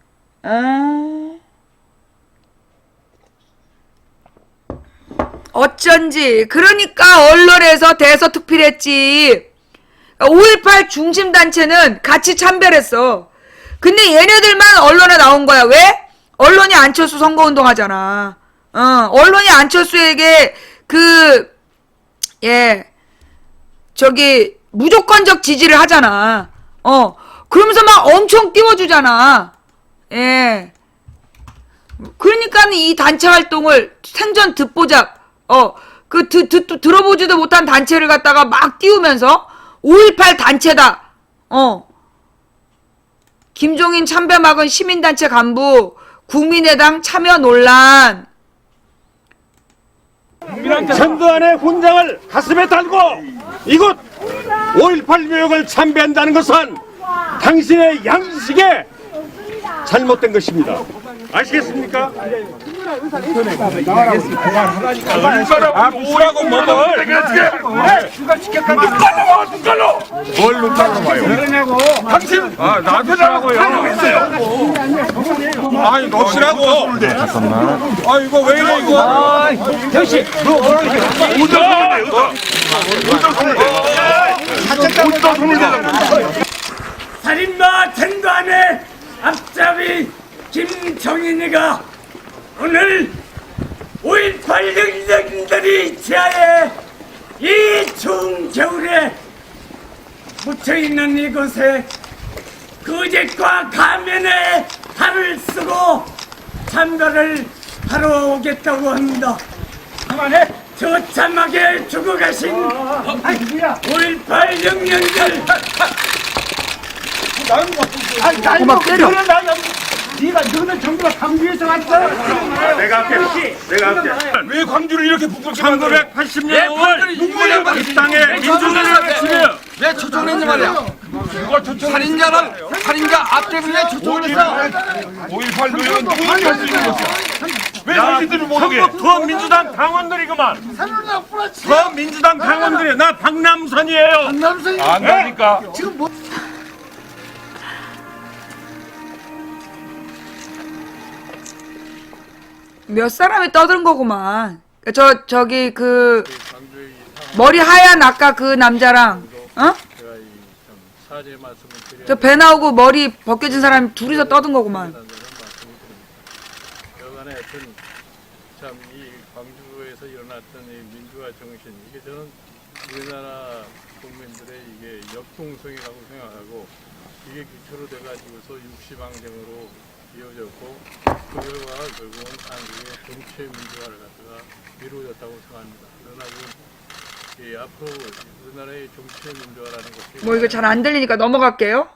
어쩐지. 그러니까 언론에서 대서특필했지. 5.18 중심단체는 같이 참배했어. 근데 얘네들만 언론에 나온 거야. 왜? 언론이 안철수 선거운동 하잖아. 언론이 안철수에게 무조건적 지지를 하잖아. 그러면서 막 엄청 띄워주잖아. 예. 그러니까 이 단체 활동을 생전 듣보잡, 들어보지도 못한 단체를 갖다가 막 띄우면서 5.18 단체다. 김종인 참배 막은 시민단체 간부, 국민의당 참여 논란. 전두환의 훈장을 가슴에 달고 이곳 5.18 묘역을 참배한다는 것은 당신의 양식에 잘못된 것입니다. 아시겠습니까? 오라고 뭐를 눈깔로 뭘 눈깔로 봐요? 당신 나한테 나라고요. 아니 놓치라고. 잠깐만. 아 이거 왜 이래 이거? 대시 너 어디서 손을 대? 살인마 전두환의 앞잡이 김정인이가 오늘 5.18 영령들이 지하에 이 추운 겨울에 묻혀있는 이곳에 거짓과 가면에 탈을 쓰고 참배를 하러 오겠다고 합니다. 처참하게 죽어가신 5.18 영령들 고막 때려. 너는 정부가 광주에서 왔어? 내가 할게. 왜 광주를 이렇게 북돋게 1980년 5월 이 땅에 민주주의를 외치며 왜 초청했는지 말이야. 살인자 앞대부에 초청했어. 5.18 노예는 누구인지 할 수 있는 것이야. 왜 자기들을 모르게? 더 민주당 당원들이구만. 더 민주당 당원들이. 나 박남선이에요. 안다니까. 지금 뭐? 몇 사람이 떠든 거구만. 머리 하얀 아까 그 남자랑, 저 배 나오고 머리 벗겨진 사람 둘이서 떠든 거구만. 여간에 하여튼 참 이 광주에서 일어났던 이 민주화 정신, 이게 저는 우리나라 국민들의 이게 역동성이라고 생각하고, 이게 기초로 돼가지고서 육시방정으로 이어졌고, 그 결과가 결국은 한국의 정치 민주화를 갖다가 이루어졌다고 생각합니다. 그러나 지금 앞으로 우리나라의 정치 민주화라는 것이 뭐 이거 잘 안 들리니까 넘어갈게요.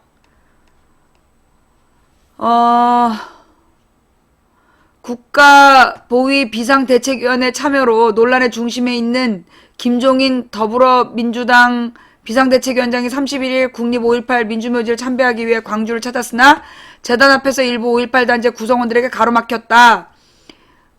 국가보위 비상대책위원회 참여로 논란의 중심에 있는 김종인 더불어민주당 비상대책위원장이 31일 국립 5.18 민주묘지를 참배하기 위해 광주를 찾았으나 재단 앞에서 일부 5.18 단체 구성원들에게 가로막혔다.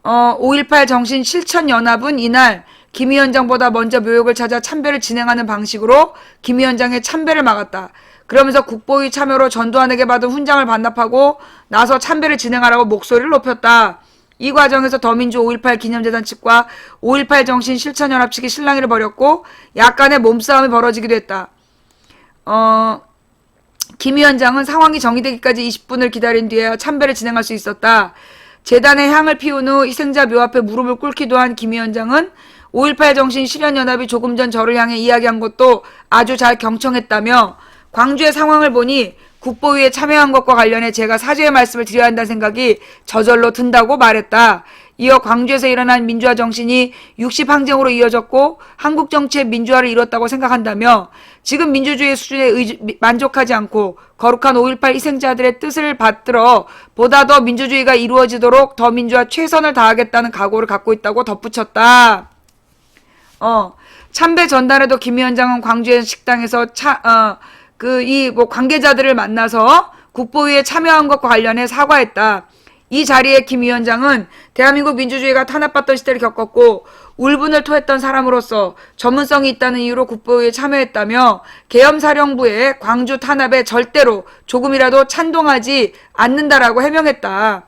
5.18 정신 실천연합은 이날 김 위원장보다 먼저 묘역을 찾아 참배를 진행하는 방식으로 김 위원장의 참배를 막았다. 그러면서 국보위 참여로 전두환에게 받은 훈장을 반납하고 나서 참배를 진행하라고 목소리를 높였다. 이 과정에서 더민주 5.18 기념재단 측과 5.18 정신 실천연합 측이 실랑이를 벌였고 약간의 몸싸움이 벌어지기도 했다. 김 위원장은 상황이 정리되기까지 20분을 기다린 뒤에 참배를 진행할 수 있었다. 재단에 향을 피운 후 희생자 묘 앞에 무릎을 꿇기도 한 김 위원장은 5.18 정신 실현연합이 조금 전 저를 향해 이야기한 것도 아주 잘 경청했다며 광주의 상황을 보니 국보위에 참여한 것과 관련해 제가 사죄의 말씀을 드려야 한다는 생각이 저절로 든다고 말했다. 이어 광주에서 일어난 민주화 정신이 60항쟁으로 이어졌고 한국 정치의 민주화를 이뤘다고 생각한다며 지금 민주주의 수준에 만족하지 않고 거룩한 5.18 희생자들의 뜻을 받들어 보다 더 민주주의가 이루어지도록 더 민주화 최선을 다하겠다는 각오를 갖고 있다고 덧붙였다. 참배 전날에도 김 위원장은 광주의 식당에서 관계자들을 만나서 국보위에 참여한 것과 관련해 사과했다. 이 자리에 김 위원장은 대한민국 민주주의가 탄압받던 시대를 겪었고 울분을 토했던 사람으로서 전문성이 있다는 이유로 국보위에 참여했다며 계엄사령부의 광주 탄압에 절대로 조금이라도 찬동하지 않는다라고 해명했다.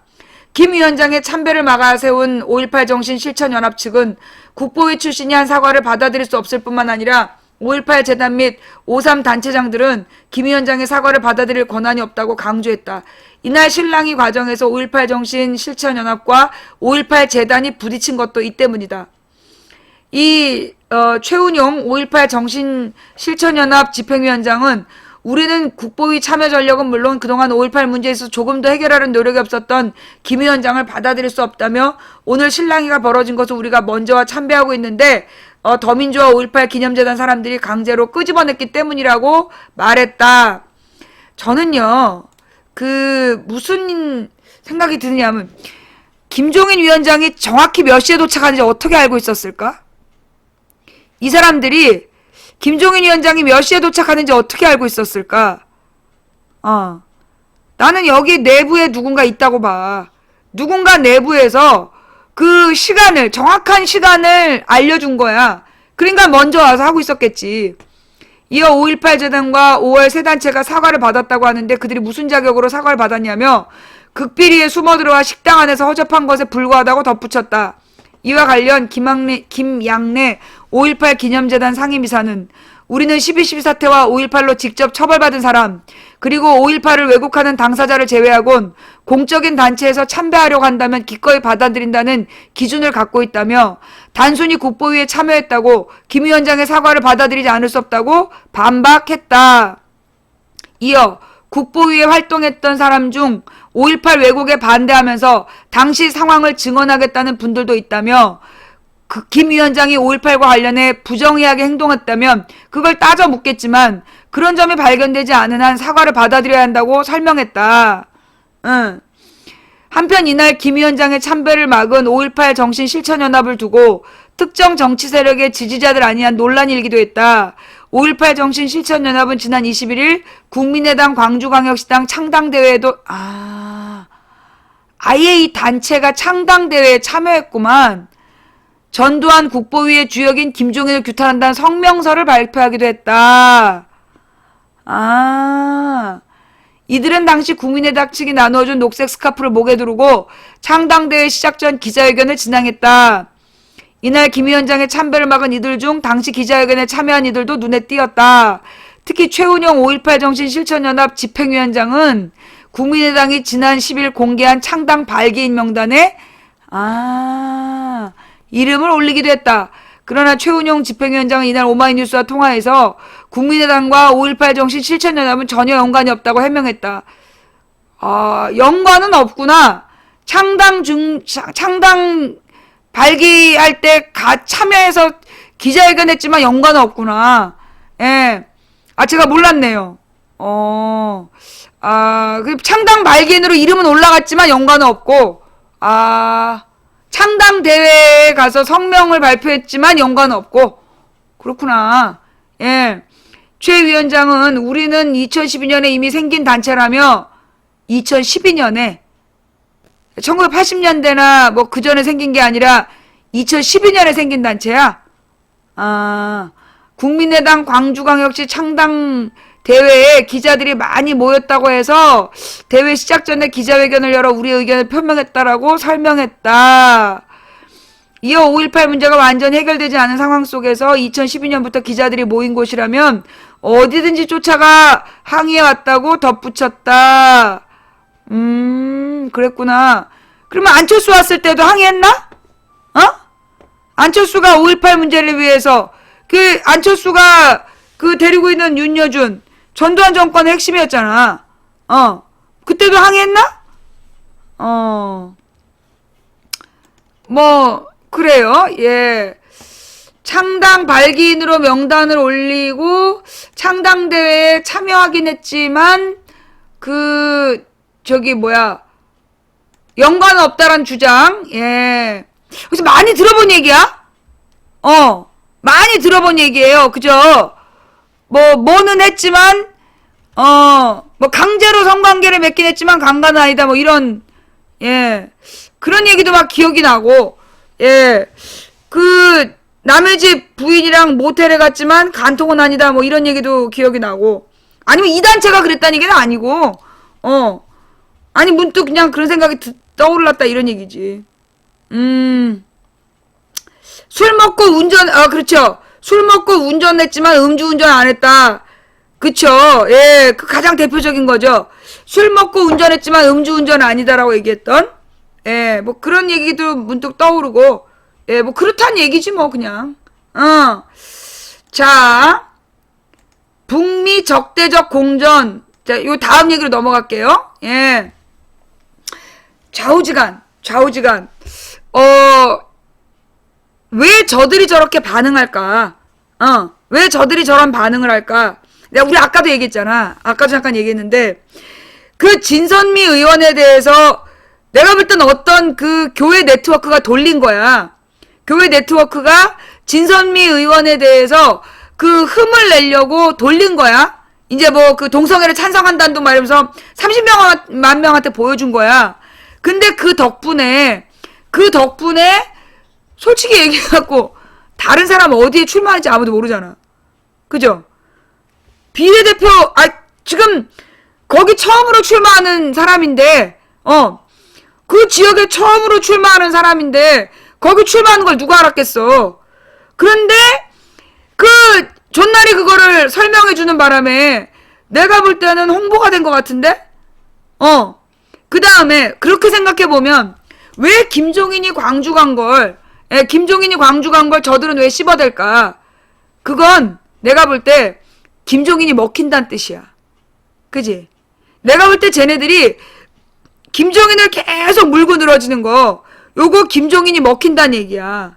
김 위원장의 참배를 막아 세운 5.18 정신실천연합 측은 국보위 출신이 한 사과를 받아들일 수 없을 뿐만 아니라 5.18 재단 및 5.3 단체장들은 김 위원장의 사과를 받아들일 권한이 없다고 강조했다. 이날 실랑이 과정에서 5.18 정신실천연합과 5.18 재단이 부딪힌 것도 이 때문이다. 최운용 5.18 정신실천연합 집행위원장은 우리는 국보위 참여 전력은 물론 그동안 5.18 문제에서 조금 더 해결하는 노력이 없었던 김 위원장을 받아들일 수 없다며 오늘 실랑이가 벌어진 것은 우리가 먼저와 참배하고 있는데 더민주화 5.18 기념재단 사람들이 강제로 끄집어냈기 때문이라고 말했다. 저는요, 무슨 생각이 드냐면, 김종인 위원장이 정확히 몇 시에 도착하는지 어떻게 알고 있었을까? 이 사람들이 김종인 위원장이 몇 시에 도착하는지 어떻게 알고 있었을까? 나는 여기 내부에 누군가 있다고 봐. 누군가 내부에서 그 정확한 시간을 알려준 거야. 그러니까 먼저 와서 하고 있었겠지. 이어 5.18 재단과 5월 세 단체가 사과를 받았다고 하는데 그들이 무슨 자격으로 사과를 받았냐며 극비리에 숨어들어와 식당 안에서 허접한 것에 불과하다고 덧붙였다. 이와 관련 김양래 5.18 기념재단 상임이사는 우리는 12.12 사태와 5.18로 직접 처벌받은 사람 그리고 5.18을 왜곡하는 당사자를 제외하곤 공적인 단체에서 참배하려고 한다면 기꺼이 받아들인다는 기준을 갖고 있다며 단순히 국보위에 참여했다고 김 위원장의 사과를 받아들이지 않을 수 없다고 반박했다. 이어 국보위에 활동했던 사람 중 5.18 왜곡에 반대하면서 당시 상황을 증언하겠다는 분들도 있다며 김 위원장이 5.18과 관련해 부정의하게 행동했다면 그걸 따져 묻겠지만 그런 점이 발견되지 않은 한 사과를 받아들여야 한다고 설명했다. 한편 이날 김 위원장의 참배를 막은 5.18 정신실천연합을 두고 특정 정치 세력의 지지자들 아니한 논란이 일기도 했다. 5.18 정신실천연합은 지난 21일 국민의당 광주광역시당 창당대회에도 아예 이 단체가 창당대회에 참여했구만. 전두환 국보위의 주역인 김종인을 규탄한다는 성명서를 발표하기도 했다. 이들은 당시 국민의당 측이 나누어준 녹색 스카프를 목에 두르고 창당대회 시작 전 기자회견을 진행했다. 이날 김 위원장의 참배를 막은 이들 중 당시 기자회견에 참여한 이들도 눈에 띄었다. 특히 최운용 5.18 정신실천연합 집행위원장은 국민의당이 지난 10일 공개한 창당 발기인 명단에 이름을 올리기도 했다. 그러나 최운용 집행위원장은 이날 오마이뉴스와 통화에서 국민의당과 5.18 정신실천연합은 전혀 연관이 없다고 해명했다. 연관은 없구나. 창당 발기할 때 참여해서 기자회견했지만 연관은 없구나. 예. 제가 몰랐네요. 창당 발기인으로 이름은 올라갔지만 연관은 없고, 창당 대회에 가서 성명을 발표했지만 연관은 없고, 그렇구나. 예. 최 위원장은 우리는 2012년에 이미 생긴 단체라며 2012년에 1980년대나 뭐 그 전에 생긴 게 아니라 2012년에 생긴 단체야? 국민의당 광주광역시 창당 대회에 기자들이 많이 모였다고 해서 대회 시작 전에 기자회견을 열어 우리의 의견을 표명했다라고 설명했다. 이어 5.18 문제가 완전히 해결되지 않은 상황 속에서 2012년부터 기자들이 모인 곳이라면 어디든지 쫓아가 항의해왔다고 덧붙였다. 그랬구나. 그러면 안철수 왔을 때도 항의했나? 안철수가 5.18 문제를 위해서 안철수가 데리고 있는 윤여준 전두환 정권의 핵심이었잖아. 그때도 항의했나? 뭐, 그래요. 예. 창당 발기인으로 명단을 올리고, 창당대회에 참여하긴 했지만, 연관은 없다란 주장, 예. 그래서 많이 들어본 얘기야? 많이 들어본 얘기예요. 그죠? 뭐는 했지만, 강제로 성관계를 맺긴 했지만, 강간은 아니다. 뭐, 이런, 예. 그런 얘기도 막 기억이 나고, 예. 남의 집 부인이랑 모텔에 갔지만, 간통은 아니다. 뭐, 이런 얘기도 기억이 나고, 아니면 이 단체가 그랬다는 얘기는 아니고, 아니, 문득 그냥 그런 생각이 떠올랐다. 이런 얘기지. 술 먹고 그렇죠. 술 먹고 운전했지만 음주운전 안 했다. 그쵸. 예, 그 가장 대표적인 거죠. 술 먹고 운전했지만 음주운전 아니다라고 얘기했던, 예, 뭐 그런 얘기도 문득 떠오르고, 예, 뭐 그렇단 얘기지 뭐 그냥. 자, 북미 적대적 공전. 자, 요 다음 얘기로 넘어갈게요. 예. 좌우지간. 왜 저들이 저렇게 반응할까? 왜 저들이 저런 반응을 할까? 우리 아까도 얘기했잖아. 아까도 잠깐 얘기했는데, 그 진선미 의원에 대해서 내가 볼 땐 어떤 그 교회 네트워크가 돌린 거야. 교회 네트워크가 진선미 의원에 대해서 그 흠을 내려고 돌린 거야. 이제 뭐 그 동성애를 찬성한다는 둥 말하면서 30만 명한테 보여준 거야. 근데 그 덕분에 솔직히 얘기해갖고 다른 사람 어디에 출마할지 아무도 모르잖아. 그죠? 비례대표, 지금 거기 처음으로 출마하는 사람인데, 그 지역에 처음으로 출마하는 사람인데, 거기 출마하는 걸 누가 알았겠어. 그런데, 존나리 그거를 설명해주는 바람에, 내가 볼 때는 홍보가 된 것 같은데? 그 다음에, 그렇게 생각해보면, 왜 김종인이 광주 간 걸 저들은 왜 씹어댈까? 그건, 내가 볼 때, 김종인이 먹힌다는 뜻이야. 그지? 내가 볼 때 쟤네들이 김종인을 계속 물고 늘어지는 거, 요거 김종인이 먹힌다는 얘기야.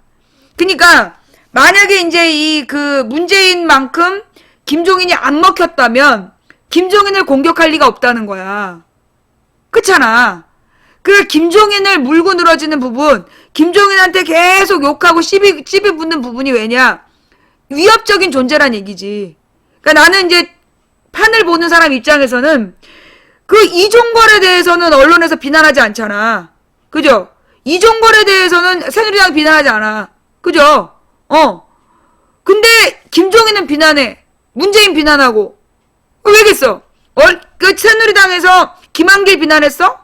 그니까, 만약에 이제 문재인만큼 김종인이 안 먹혔다면, 김종인을 공격할 리가 없다는 거야. 그렇잖아. 김종인을 물고 늘어지는 부분, 김종인한테 계속 욕하고 시비 붙는 부분이 왜냐? 위협적인 존재란 얘기지. 그러니까 나는 이제 판을 보는 사람 입장에서는 이종걸에 대해서는 언론에서 비난하지 않잖아. 그죠? 이종걸에 대해서는 새누리당 비난하지 않아. 그죠? 근데 김종인은 비난해. 문재인 비난하고. 왜겠어? 새누리당에서 김한길 비난했어?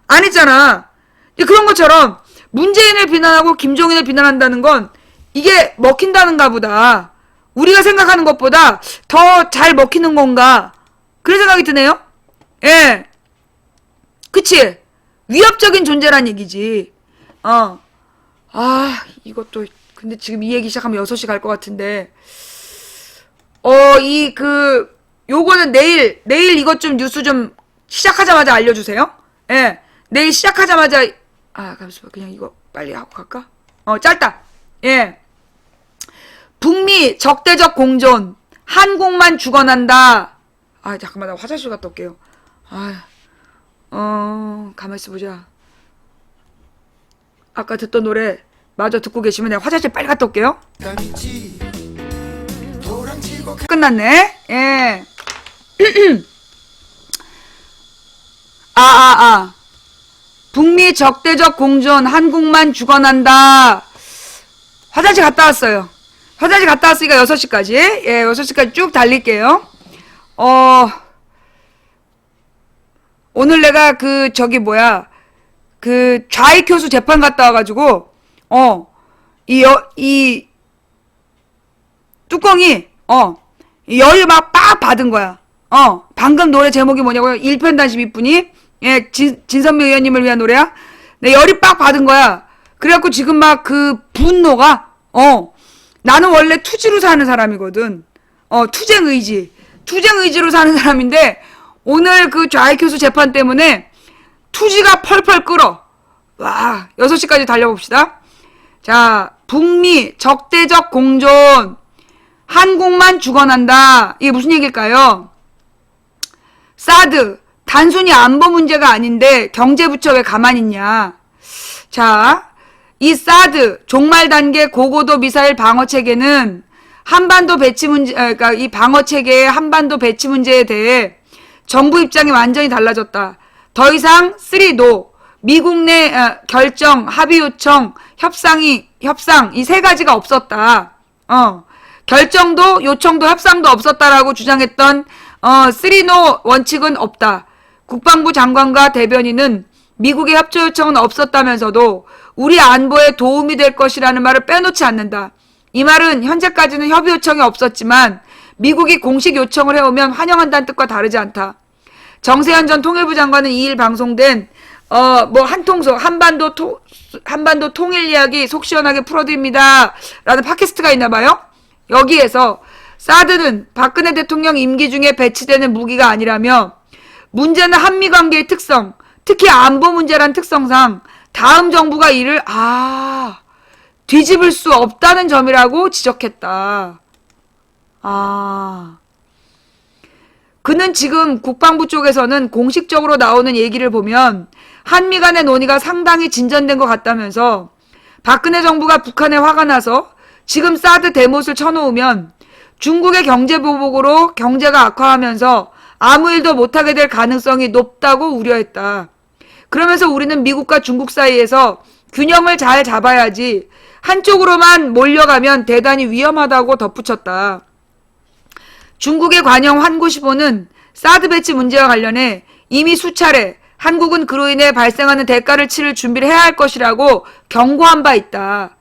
안 했잖아. 그런 것처럼 문재인을 비난하고 김종인을 비난한다는 건 이게 먹힌다는가 보다. 우리가 생각하는 것보다 더 잘 먹히는 건가? 그런 생각이 드네요. 예. 그치? 위협적인 존재란 얘기지. 이것도, 근데 지금 이 얘기 시작하면 6시 갈 것 같은데. 요거는 내일 이것 좀 뉴스 좀 시작하자마자 알려주세요. 예. 내일 시작하자마자, 잠시만, 그냥 이거 빨리 하고 갈까? 짧다. 예. 북미 적대적 공존, 한국만 죽어난다. 잠깐만, 나 화장실 갔다 올게요. 가만있어 보자. 아까 듣던 노래 마저 듣고 계시면 내가 화장실 빨리 갔다 올게요. 끝났네. 예. 북미 적대적 공존, 한국만 죽어난다. 화장실 갔다 왔어요. 화장실 갔다 왔으니까 6시까지. 예, 6시까지 쭉 달릴게요. 오늘 내가 좌익 교수 재판 갔다 와가지고, 이 뚜껑이, 열을 막 빡 받은 거야. 방금 노래 제목이 뭐냐고요? 일편단심 이뿐이? 예, 진선미 의원님을 위한 노래야? 네, 열이 빡 받은 거야. 그래갖고 지금 막 분노가, 나는 원래 투지로 사는 사람이거든. 투쟁의지로 사는 사람인데, 오늘 그 좌익교수 재판 때문에 투지가 펄펄 끓어. 와, 6시까지 달려봅시다. 자, 북미 적대적 공존. 한국만 죽어난다. 이게 무슨 얘기일까요? 사드. 단순히 안보 문제가 아닌데 경제부처 왜 가만히 있냐. 자, 이 사드 종말 단계 고고도 미사일 방어 체계는 한반도 배치 문제, 그러니까 이 방어 체계의 한반도 배치 문제에 대해 정부 입장이 완전히 달라졌다. 더 이상 3노, 미국 내 결정, 합의 요청, 협상 이 세 가지가 없었다. 결정도, 요청도, 협상도 없었다라고 주장했던 3노 원칙은 없다. 국방부 장관과 대변인은 미국의 협조 요청은 없었다면서도 우리 안보에 도움이 될 것이라는 말을 빼놓지 않는다. 이 말은 현재까지는 협의 요청이 없었지만 미국이 공식 요청을 해오면 환영한다는 뜻과 다르지 않다. 정세현 전 통일부 장관은 2일 방송된 한반도 통일 이야기 속 시원하게 풀어드립니다 라는 팟캐스트가 있나봐요. 여기에서 사드는 박근혜 대통령 임기 중에 배치되는 무기가 아니라며 문제는 한미관계의 특성, 특히 안보 문제란 특성상 다음 정부가 이를 뒤집을 수 없다는 점이라고 지적했다. 그는 지금 국방부 쪽에서는 공식적으로 나오는 얘기를 보면 한미 간의 논의가 상당히 진전된 것 같다면서 박근혜 정부가 북한에 화가 나서 지금 사드 대못을 쳐놓으면 중국의 경제 보복으로 경제가 악화하면서 아무 일도 못하게 될 가능성이 높다고 우려했다. 그러면서 우리는 미국과 중국 사이에서 균형을 잘 잡아야지 한쪽으로만 몰려가면 대단히 위험하다고 덧붙였다. 중국의 관영 환구시보는 사드 배치 문제와 관련해 이미 수차례 한국은 그로 인해 발생하는 대가를 치를 준비를 해야 할 것이라고 경고한 바 있다.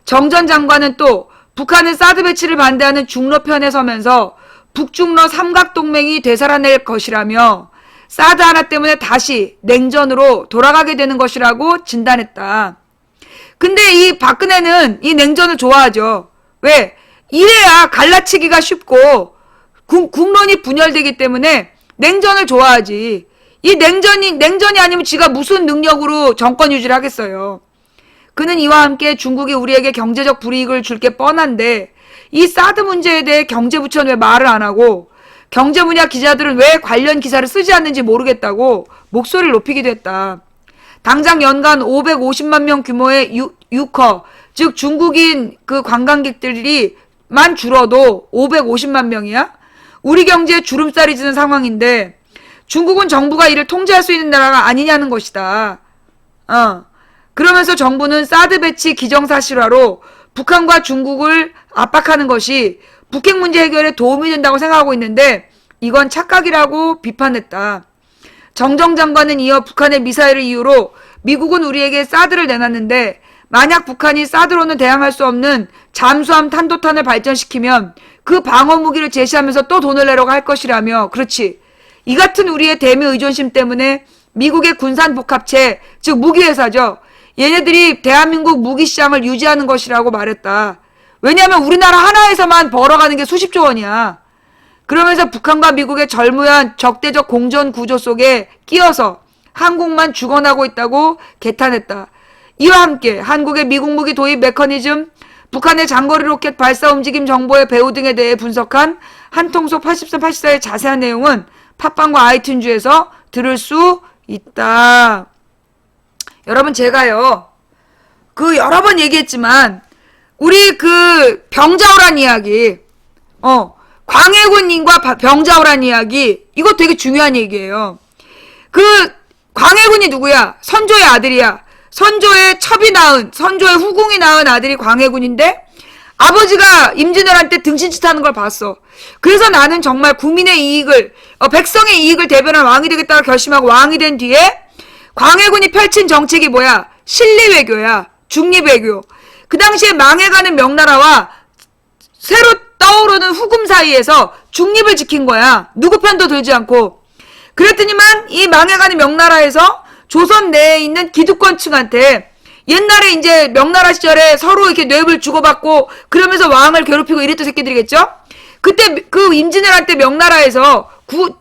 정 전 장관은 또 북한은 사드 배치를 반대하는 중러 편에 서면서 북중러 삼각동맹이 되살아낼 것이라며 사드 하나 때문에 다시 냉전으로 돌아가게 되는 것이라고 진단했다. 근데 이 박근혜는 이 냉전을 좋아하죠. 왜? 이래야 갈라치기가 쉽고 국론이 분열되기 때문에 냉전을 좋아하지. 이 냉전이 아니면 지가 무슨 능력으로 정권 유지를 하겠어요. 그는 이와 함께 중국이 우리에게 경제적 불이익을 줄 게 뻔한데 이 사드 문제에 대해 경제부처는 왜 말을 안 하고 경제 분야 기자들은 왜 관련 기사를 쓰지 않는지 모르겠다고 목소리를 높이기도 했다. 당장 연간 550만 명 규모의 유커, 즉 중국인 그 관광객들이만 줄어도 550만 명이야? 우리 경제에 주름살이 지는 상황인데 중국은 정부가 이를 통제할 수 있는 나라가 아니냐는 것이다. 그러면서 정부는 사드 배치 기정사실화로 북한과 중국을 압박하는 것이 북핵 문제 해결에 도움이 된다고 생각하고 있는데 이건 착각이라고 비판했다. 정정 장관은 이어 북한의 미사일을 이유로 미국은 우리에게 사드를 내놨는데 만약 북한이 사드로는 대항할 수 없는 잠수함 탄도탄을 발전시키면 그 방어 무기를 제시하면서 또 돈을 내려고 할 것이라며 그렇지. 이 같은 우리의 대미 의존심 때문에 미국의 군산 복합체, 즉 무기회사죠. 얘네들이 대한민국 무기시장을 유지하는 것이라고 말했다. 왜냐하면 우리나라 하나에서만 벌어가는 게 수십조 원이야. 그러면서 북한과 미국의 절묘한 적대적 공전 구조 속에 끼어서 한국만 죽어나고 있다고 개탄했다. 이와 함께 한국의 미국 무기 도입 메커니즘, 북한의 장거리 로켓 발사 움직임 정보의 배후 등에 대해 분석한 한통속 83-84의 자세한 내용은 팟빵과 아이튠즈에서 들을 수 있다. 여러분 제가요 여러 번 얘기했지만 우리 병자호란 이야기 광해군님과 병자호란 이야기 이거 되게 중요한 얘기예요. 광해군이 누구야? 선조의 아들이야. 선조의 첩이 낳은 선조의 후궁이 낳은 아들이 광해군인데 아버지가 임진왜란 등신짓 하는 걸 봤어. 그래서 나는 정말 국민의 이익을 백성의 이익을 대변한 왕이 되겠다고 결심하고 왕이 된 뒤에 광해군이 펼친 정책이 뭐야? 실리외교야. 중립외교. 그 당시에 망해가는 명나라와 새로 떠오르는 후금 사이에서 중립을 지킨 거야. 누구 편도 들지 않고. 그랬더니만 이 망해가는 명나라에서 조선 내에 있는 기득권층한테 옛날에 이제 명나라 시절에 서로 이렇게 뇌물 주고받고 그러면서 왕을 괴롭히고 이랬던 새끼들이겠죠? 그때 그 임진왜란 때 명나라에서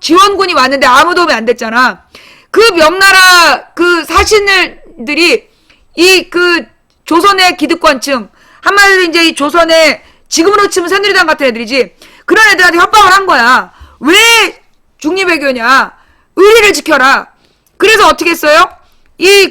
지원군이 왔는데 아무 도움이 안 됐잖아. 그 명나라 그 사신들이 이 그 조선의 기득권층, 한마디로 이제 이 조선의 지금으로 치면 새누리당 같은 애들이지, 그런 애들한테 협박을 한 거야. 왜 중립외교냐? 의리를 지켜라. 그래서 어떻게 했어요? 이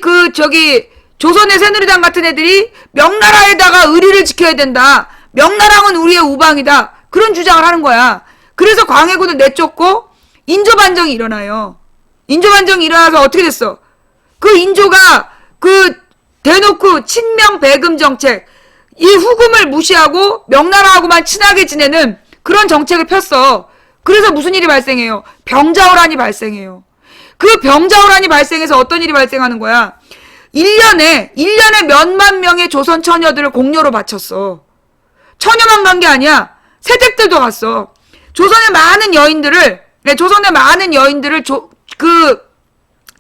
조선의 새누리당 같은 애들이 명나라에다가 의리를 지켜야 된다. 명나라는 우리의 우방이다. 그런 주장을 하는 거야. 그래서 광해군을 내쫓고 인조반정이 일어나요. 인조반정이 일어나서 어떻게 됐어? 그 인조가 대놓고 친명 배금 정책, 이 후금을 무시하고 명나라하고만 친하게 지내는 그런 정책을 폈어. 그래서 무슨 일이 발생해요? 병자호란이 발생해요. 그 병자호란이 발생해서 어떤 일이 발생하는 거야? 1년에 몇만 명의 조선 처녀들을 공료로 바쳤어. 처녀만 간 게 아니야. 세댁들도 갔어. 조선의 많은 여인들을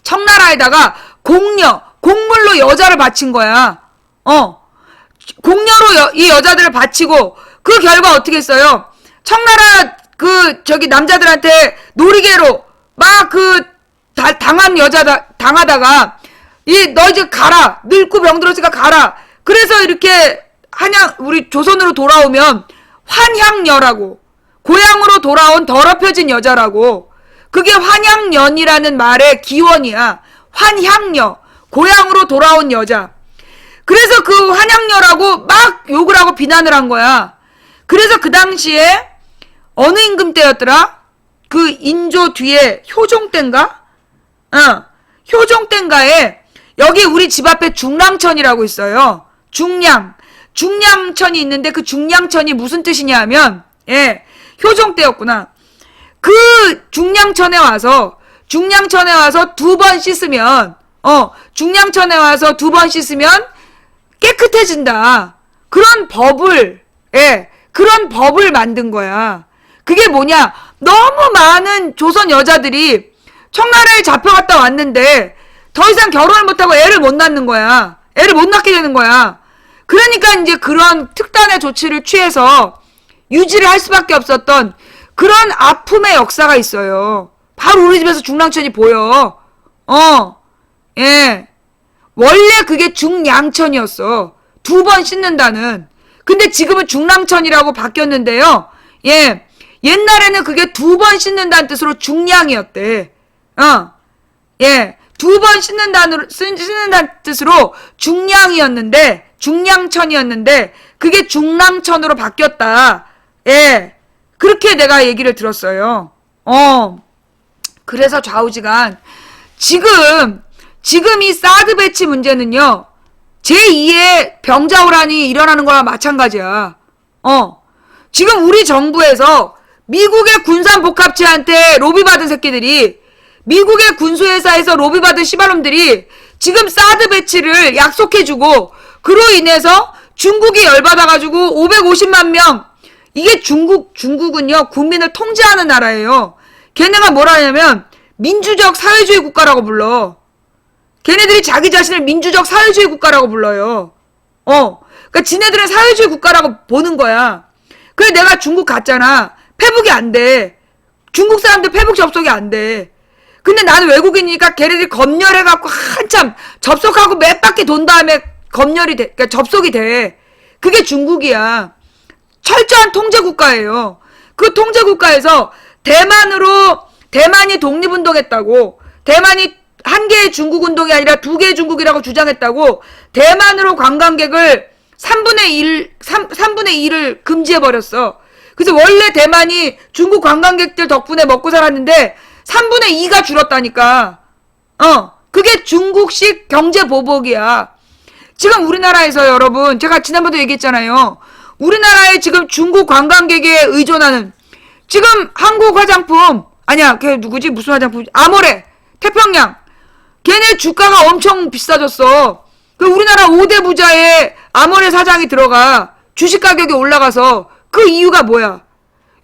청나라에다가 공물로 여자를 바친 거야. 공료로 이 여자들을 바치고, 그 결과 어떻게 했어요? 청나라 남자들한테 놀이개로 막 당하다가, 너 이제 가라. 늙고 병들었으니까 가라. 그래서 이렇게 우리 조선으로 돌아오면 환향녀라고, 고향으로 돌아온 더럽혀진 여자라고, 그게 환향년이라는 말의 기원이야. 환향녀, 고향으로 돌아온 여자. 그래서 그 환향녀라고 막 욕을 하고 비난을 한 거야. 그래서 그 당시에 어느 임금 때였더라? 그 인조 뒤에 효종땐가? 효종땐가에 여기 우리 집 앞에 중랑천이라고 있어요. 중량천이 있는데 그 중량천이 무슨 뜻이냐 하면, 효종 때였구나. 그 중량천에 와서 2번 씻으면, 깨끗해진다. 그런 법을 만든 거야. 그게 뭐냐? 너무 많은 조선 여자들이 청나라에 잡혀갔다 왔는데 더 이상 결혼을 못하고 애를 못 낳는 거야. 애를 못 낳게 되는 거야. 그러니까 이제 그런 특단의 조치를 취해서 유지를 할 수밖에 없었던 그런 아픔의 역사가 있어요. 바로 우리 집에서 중랑천이 보여. 원래 그게 중량천이었어. 2번 씻는다는. 근데 지금은 중랑천이라고 바뀌었는데요. 옛날에는 그게 2번 씻는다는 뜻으로 중량이었대. 2번 씻는다는 뜻으로 중량천이었는데, 그게 중랑천으로 바뀌었다. 그렇게 내가 얘기를 들었어요. 그래서 좌우지간, 지금 이 사드 배치 문제는요, 제2의 병자호란이 일어나는 거랑 마찬가지야. 지금 우리 정부에서 미국의 군산복합체한테 로비 받은 새끼들이, 미국의 군수회사에서 로비 받은 씨발놈들이 지금 사드 배치를 약속해주고, 그로 인해서 중국이 열받아가지고 550만 명, 이게 중국은요, 국민을 통제하는 나라예요. 걔네가 뭐라 하냐면, 민주적 사회주의 국가라고 불러. 걔네들이 자기 자신을 민주적 사회주의 국가라고 불러요. 그러니까 지네들은 사회주의 국가라고 보는 거야. 그래 내가 중국 갔잖아. 페북이 안 돼. 중국 사람들 페북 접속이 안 돼. 근데 나는 외국인이니까 걔네들이 검열해갖고 한참 접속하고 몇 바퀴 돈 다음에 검열이 돼. 그러니까 접속이 돼. 그게 중국이야. 철저한 통제 국가예요. 그 통제 국가에서 대만이 독립운동했다고, 대만이 한 개의 중국 운동이 아니라 2개의 중국이라고 주장했다고 대만으로 관광객을 3분의 1을 금지해버렸어. 그래서 원래 대만이 중국 관광객들 덕분에 먹고 살았는데 3분의 2가 줄었다니까. 그게 중국식 경제 보복이야. 지금 우리나라에서 여러분, 제가 지난번에도 얘기했잖아요. 우리나라에 지금 중국 관광객에 의존하는, 지금 한국 화장품, 아니야, 걔 누구지? 무슨 화장품? 아모레, 태평양. 걔네 주가가 엄청 비싸졌어. 그 우리나라 5대 부자의 아모레 사장이 들어가. 주식 가격이 올라가서. 그 이유가 뭐야?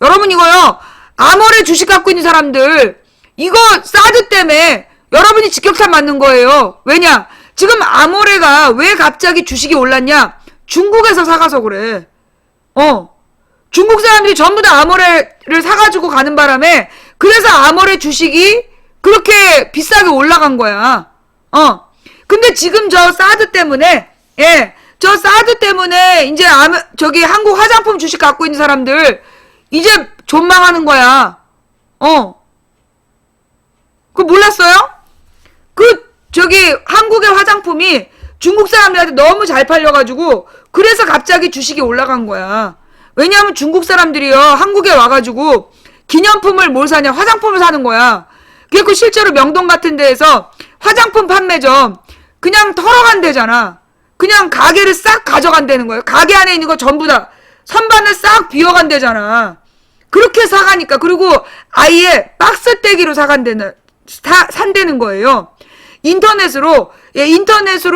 여러분 이거요. 아모레 주식 갖고 있는 사람들, 이거 사드 때문에 여러분이 직격탄 맞는 거예요. 왜냐? 지금 아모레가 왜 갑자기 주식이 올랐냐? 중국에서 사가서 그래. 중국 사람들이 전부 다 아모레를 사가지고 가는 바람에 그래서 아모레 주식이 그렇게 비싸게 올라간 거야. 근데 지금 저 사드 때문에 저 사드 때문에 이제 저기 한국 화장품 주식 갖고 있는 사람들 이제 존망하는 거야. 그거 몰랐어요? 저기 한국의 화장품이 중국 사람들한테 너무 잘 팔려가지고 그래서 갑자기 주식이 올라간 거야. 왜냐하면 중국 사람들이요 한국에 와가지고 기념품을 뭘 사냐 화장품을 사는 거야. 그리고 실제로 명동 같은 데에서 화장품 판매점 그냥 털어간대잖아. 그냥 가게를 싹 가져간다는 거예요. 가게 안에 있는 거 전부 다 선반을 싹 비워간대잖아. 그렇게 사가니까. 그리고 아예 박스떼기로 산다는 거예요. 인터넷으로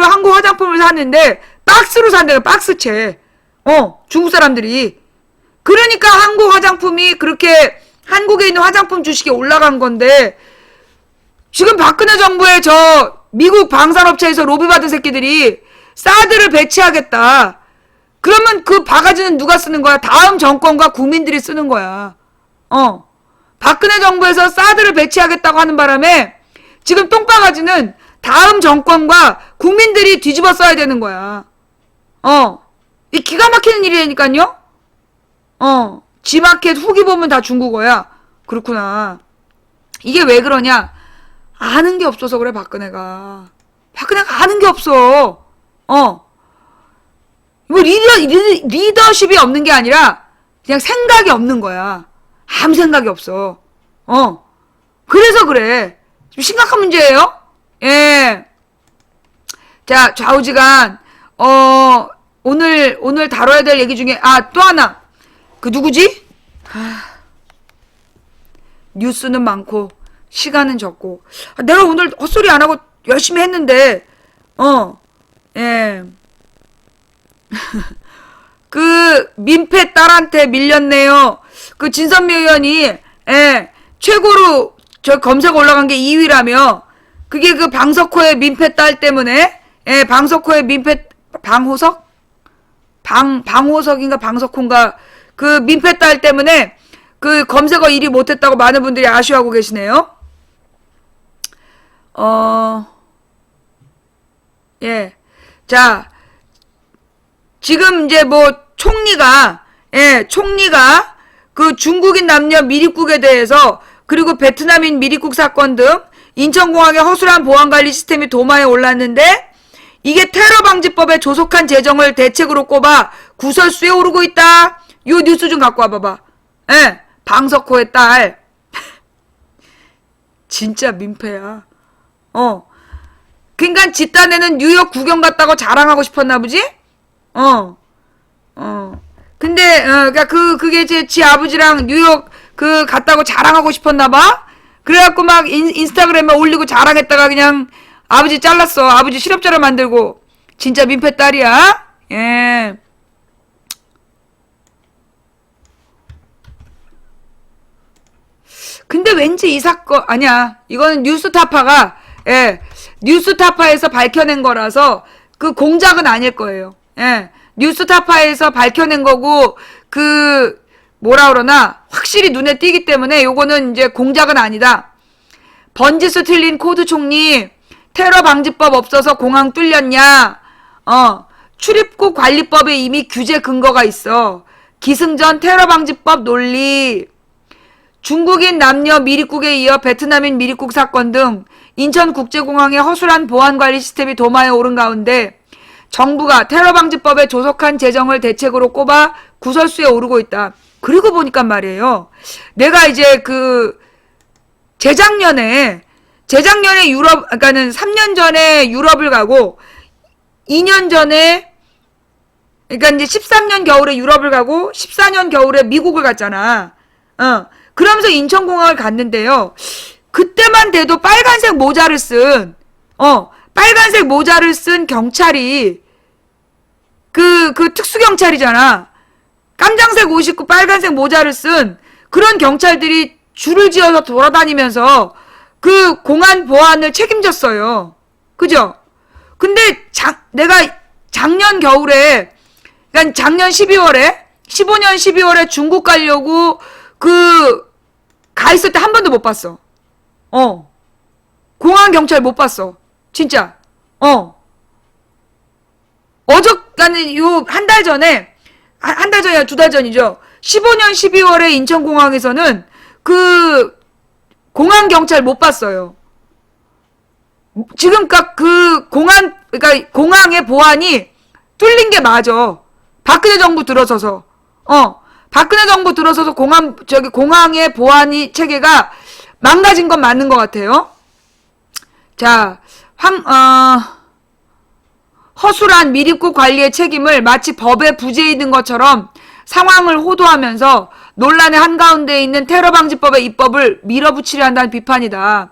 한국 화장품을 샀는데 박스로 산대요. 박스채. 중국 사람들이. 그러니까 한국 화장품이 그렇게 한국에 있는 화장품 주식이 올라간 건데 지금 박근혜 정부의 저 미국 방산업체에서 로비 받은 새끼들이 사드를 배치하겠다. 그러면 그 바가지는 누가 쓰는 거야? 다음 정권과 국민들이 쓰는 거야. 박근혜 정부에서 사드를 배치하겠다고 하는 바람에 지금 똥바가지는 다음 정권과 국민들이 뒤집어 써야 되는 거야. 이 기가 막히는 일이라니까요? 지마켓 후기 보면 다 중국어야. 그렇구나. 이게 왜 그러냐? 아는 게 없어서 그래, 박근혜가. 박근혜가 아는 게 없어. 뭐 리더십이 없는 게 아니라 그냥 생각이 없는 거야. 아무 생각이 없어. 그래서 그래. 좀 심각한 문제예요. 예. 자, 좌우지간 오늘 다뤄야 될 얘기 중에 또 하나. 그 누구지? 뉴스는 많고 시간은 적고. 내가 오늘 헛소리 안 하고 열심히 했는데 예. 그 민폐 딸한테 밀렸네요. 그 진선미 의원이 최고로 저 검색 올라간 게 2위라며. 그게 그 방석호의 민폐 딸 때문에 방석호의 민폐 방호석인가 방석호인가 그 민폐 딸 때문에 그 검색어 1위 못했다고 많은 분들이 아쉬워하고 계시네요. 예. 자, 지금 이제 뭐 총리가 그 중국인 남녀 미립국에 대해서 그리고 베트남인 미립국 사건 등 인천공항의 허술한 보안관리 시스템이 도마에 올랐는데 이게 테러방지법에 조속한 제정을 대책으로 꼽아 구설수에 오르고 있다. 요 뉴스 좀 갖고 와봐봐. 방석호의 딸. 진짜 민폐야. 그러니까 지 딴에는 뉴욕 구경 갔다고 자랑하고 싶었나 보지? 근데 그러니까 그게 지 아버지랑 뉴욕 그 갔다고 자랑하고 싶었나 봐. 그래갖고 막 인스타그램에 올리고 자랑했다가 그냥 아버지 잘랐어. 아버지 실업자를 만들고. 진짜 민폐 딸이야. 예. 근데 왠지 이 사건 아니야. 이거는 뉴스타파가 뉴스타파에서 밝혀낸 거라서 그 공작은 아닐 거예요. 뉴스타파에서 밝혀낸 거고 그 뭐라 그러나 확실히 눈에 띄기 때문에 요거는 이제 공작은 아니다. 번지수 틀린 코드 총리 테러 방지법 없어서 공항 뚫렸냐? 출입국 관리법에 이미 규제 근거가 있어. 기승전 테러 방지법 논리. 중국인 남녀 미립국에 이어 베트남인 미립국 사건 등 인천국제공항의 허술한 보안관리 시스템이 도마에 오른 가운데 정부가 테러방지법의 조속한 제정을 대책으로 꼽아 구설수에 오르고 있다. 그리고 보니까 말이에요. 내가 이제 재작년에 유럽, 그러니까는 3년 전에 유럽을 가고 2년 전에 그러니까 이제 13년 겨울에 유럽을 가고 14년 겨울에 미국을 갔잖아. 그러면서 인천공항을 갔는데요. 그때만 돼도 빨간색 모자를 쓴 경찰이 그 특수경찰이잖아. 깜장색 옷 입고 빨간색 모자를 쓴 그런 경찰들이 줄을 지어서 돌아다니면서 그 공안 보안을 책임졌어요. 그죠? 근데 내가 작년 겨울에, 그러니까 작년 12월에 15년 12월에 중국 가려고 가 있을 때 한 번도 못 봤어. 공안 경찰 못 봤어. 진짜. 한 달 전에, 한 달 전이야, 2달 전이죠. 15년 12월에 인천공항에서는 공안 경찰 못 봤어요. 지금 그러니까 공항의 보안이 뚫린 게 맞아. 박근혜 정부 들어서서. 박근혜 정부 들어서서 공항의 보안이 체계가 망가진 건 맞는 것 같아요. 자, 허술한 미립국 관리의 책임을 마치 법에 부재 있는 것처럼 상황을 호도하면서 논란의 한가운데 있는 테러방지법의 입법을 밀어붙이려 한다는 비판이다.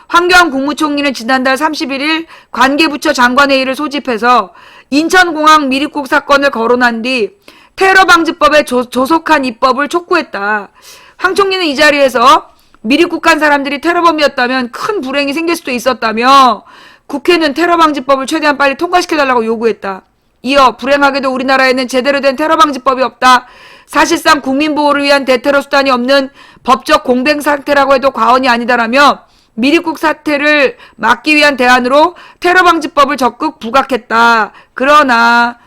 황교안 국무총리는 지난달 31일 관계부처 장관회의를 소집해서 인천공항 미립국 사건을 거론한 뒤 테러방지법의 조속한 입법을 촉구했다. 황 총리는 이 자리에서 미립국한 사람들이 테러범이었다면 큰 불행이 생길 수도 있었다며 국회는 테러방지법을 최대한 빨리 통과시켜달라고 요구했다. 이어 불행하게도 우리나라에는 제대로 된 테러방지법이 없다. 사실상 국민보호를 위한 대테러 수단이 없는 법적 공백 상태라고 해도 과언이 아니다라며 미립국 사태를 막기 위한 대안으로 테러방지법을 적극 부각했다. 그러나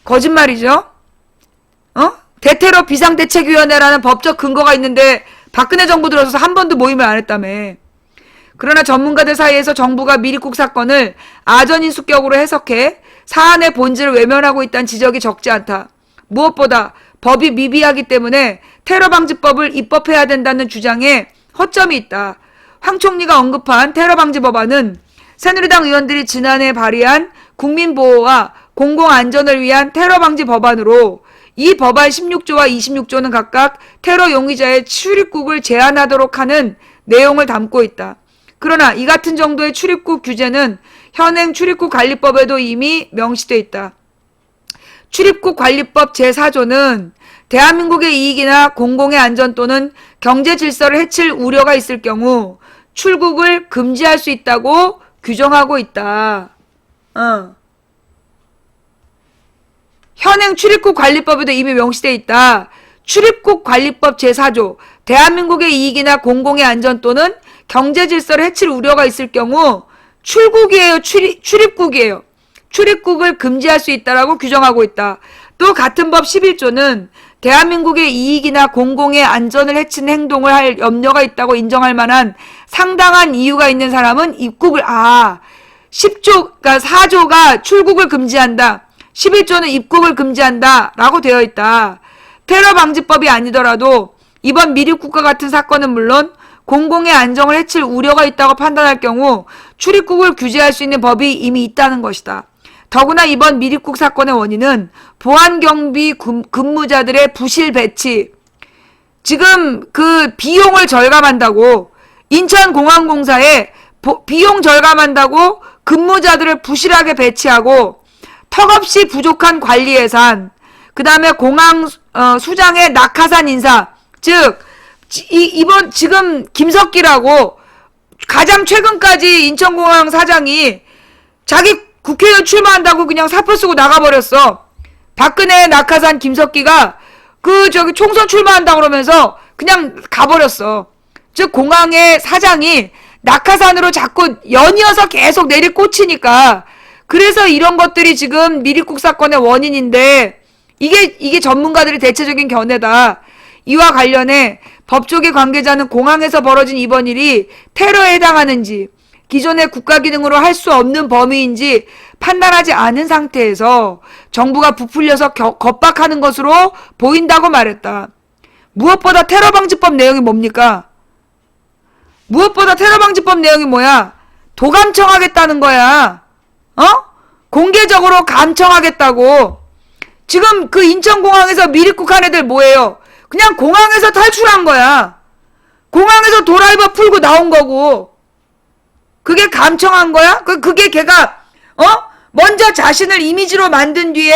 거짓말이죠. 대테러 비상대책위원회라는 법적 근거가 있는데 박근혜 정부 들어서서 한 번도 모임을 안 했다며. 그러나 전문가들 사이에서 정부가 미립국 사건을 아전인수격으로 해석해 사안의 본질을 외면하고 있다는 지적이 적지 않다. 무엇보다 법이 미비하기 때문에 테러방지법을 입법해야 된다는 주장에 허점이 있다. 황 총리가 언급한 테러방지법안은 새누리당 의원들이 지난해 발의한 국민보호와 공공안전을 위한 테러방지 법안으로 이 법안 16조와 26조는 각각 테러 용의자의 출입국을 제한하도록 하는 내용을 담고 있다. 그러나 이 같은 정도의 출입국 규제는 현행 출입국관리법에도 이미 명시되어 있다. 출입국관리법 제4조는 대한민국의 이익이나 공공의 안전 또는 경제 질서를 해칠 우려가 있을 경우 출국을 금지할 수 있다고 규정하고 있다. 현행 출입국관리법에도 이미 명시되어 있다. 출입국관리법 제4조 대한민국의 이익이나 공공의 안전 또는 경제 질서를 해칠 우려가 있을 경우 출국이에요. 출입국이에요. 출입국을 금지할 수 있다라고 규정하고 있다. 또 같은 법 11조는 대한민국의 이익이나 공공의 안전을 해치는 행동을 할 염려가 있다고 인정할 만한 상당한 이유가 있는 사람은 입국을 10조, 그러니까 4조가 출국을 금지한다. 11조는 입국을 금지한다. 라고 되어 있다. 테러방지법이 아니더라도 이번 미립국과 같은 사건은 물론 공공의 안정을 해칠 우려가 있다고 판단할 경우 출입국을 규제할 수 있는 법이 이미 있다는 것이다. 더구나 이번 미립국 사건의 원인은 보안경비 근무자들의 부실 배치. 지금 비용을 절감한다고 인천공항공사에 비용 절감한다고 근무자들을 부실하게 배치하고 턱없이 부족한 관리 예산, 그 다음에 공항 수장의 낙하산 인사, 즉 이번 지금 김석기라고 가장 최근까지 인천공항 사장이 자기 국회의원 출마한다고 그냥 사표 쓰고 나가버렸어. 박근혜 낙하산 김석기가 총선 출마한다고 그러면서 그냥 가버렸어. 즉 공항의 사장이 낙하산으로 자꾸 연이어서 계속 내리꽂히니까 그래서 이런 것들이 지금 미립국 사건의 원인인데 이게 전문가들의 대체적인 견해다. 이와 관련해 법조계 관계자는 공항에서 벌어진 이번 일이 테러에 해당하는지 기존의 국가기능으로 할 수 없는 범위인지 판단하지 않은 상태에서 정부가 부풀려서 겁박하는 것으로 보인다고 말했다. 무엇보다 테러방지법 내용이 뭡니까? 무엇보다 테러방지법 내용이 뭐야? 도감청하겠다는 거야. 공개적으로 감청하겠다고. 지금 인천공항에서 미립국한 애들 뭐예요? 그냥 공항에서 탈출한 거야. 공항에서 도라이버 풀고 나온 거고. 그게 감청한 거야? 그게 걔가 먼저 자신을 이미지로 만든 뒤에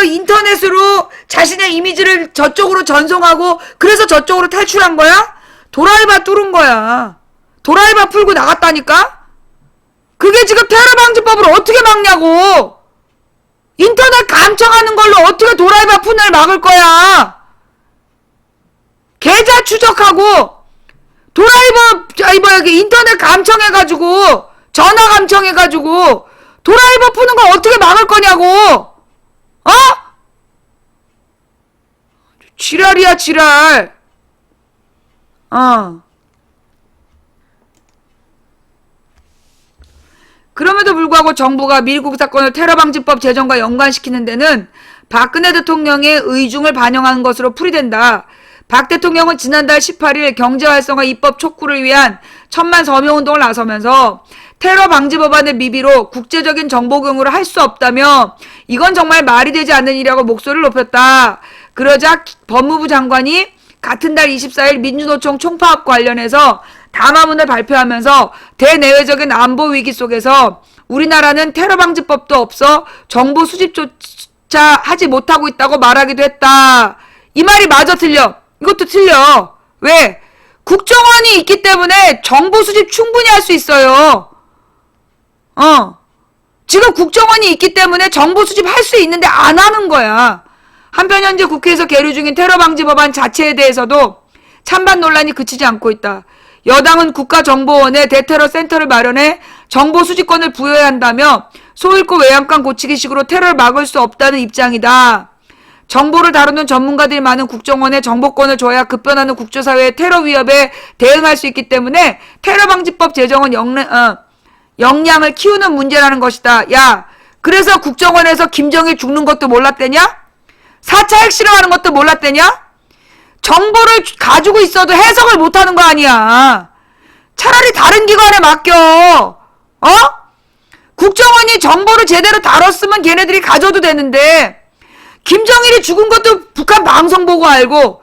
인터넷으로 자신의 이미지를 저쪽으로 전송하고 그래서 저쪽으로 탈출한 거야? 도라이버 뚫은 거야. 도라이버 풀고 나갔다니까? 그게 지금 테러방지법을 어떻게 막냐고! 인터넷 감청하는 걸로 어떻게 도라이버 푼을 막을 거야? 계좌 추적하고 인터넷 감청해가지고 전화 감청해가지고 도라이버 푸는 걸 어떻게 막을 거냐고. 어? 지랄이야 지랄. 그럼에도 불구하고 정부가 미국 사건을 테러방지법 제정과 연관시키는 데는 박근혜 대통령의 의중을 반영한 것으로 풀이된다. 박 대통령은 지난달 18일 경제활성화 입법 촉구를 위한 천만 서명운동을 나서면서 테러방지법안의 미비로 국제적인 정보 공유를 할 수 없다며 이건 정말 말이 되지 않는 일이라고 목소리를 높였다. 그러자 법무부 장관이 같은 달 24일 민주노총 총파업 관련해서 담화문을 발표하면서 대내외적인 안보 위기 속에서 우리나라는 테러방지법도 없어 정보 수집조차 하지 못하고 있다고 말하기도 했다. 이 말이 마저 틀려. 이것도 틀려. 왜? 국정원이 있기 때문에 정보 수집 충분히 할 수 있어요. 지금 국정원이 있기 때문에 정보 수집할 수 있는데 안 하는 거야. 한편 현재 국회에서 계류 중인 테러방지법안 자체에 대해서도 찬반 논란이 그치지 않고 있다. 여당은 국가정보원에 대테러 센터를 마련해 정보 수집권을 부여해야 한다며 소잃고 외양간 고치기식으로 테러를 막을 수 없다는 입장이다. 정보를 다루는 전문가들이 많은 국정원에 정보권을 줘야 급변하는 국제사회의 테러 위협에 대응할 수 있기 때문에 테러방지법 제정은 역량을 키우는 문제라는 것이다. 야, 그래서 국정원에서 김정일 죽는 것도 몰랐대냐? 4차 핵실험하는 것도 몰랐대냐? 정보를 가지고 있어도 해석을 못하는 거 아니야. 차라리 다른 기관에 맡겨. 국정원이 정보를 제대로 다뤘으면 걔네들이 가져도 되는데 김정일이 죽은 것도 북한 방송 보고 알고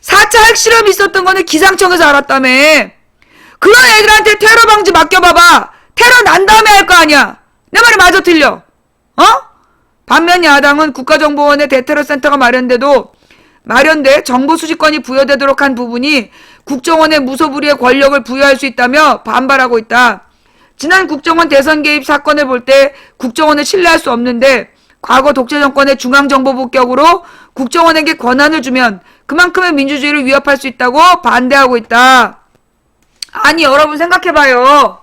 4차 핵실험이 있었던 거는 기상청에서 알았다며. 그런 애들한테 테러 방지 맡겨봐봐. 테러 난 다음에 할 거 아니야. 내 말이 마저 틀려. 반면 야당은 국가정보원의 대테러 센터가 마련돼 정보 수집권이 부여되도록 한 부분이 국정원의 무소불위의 권력을 부여할 수 있다며 반발하고 있다. 지난 국정원 대선 개입 사건을 볼 때 국정원을 신뢰할 수 없는데 과거 독재 정권의 중앙정보부 격으로 국정원에게 권한을 주면 그만큼의 민주주의를 위협할 수 있다고 반대하고 있다. 아니 여러분 생각해봐요.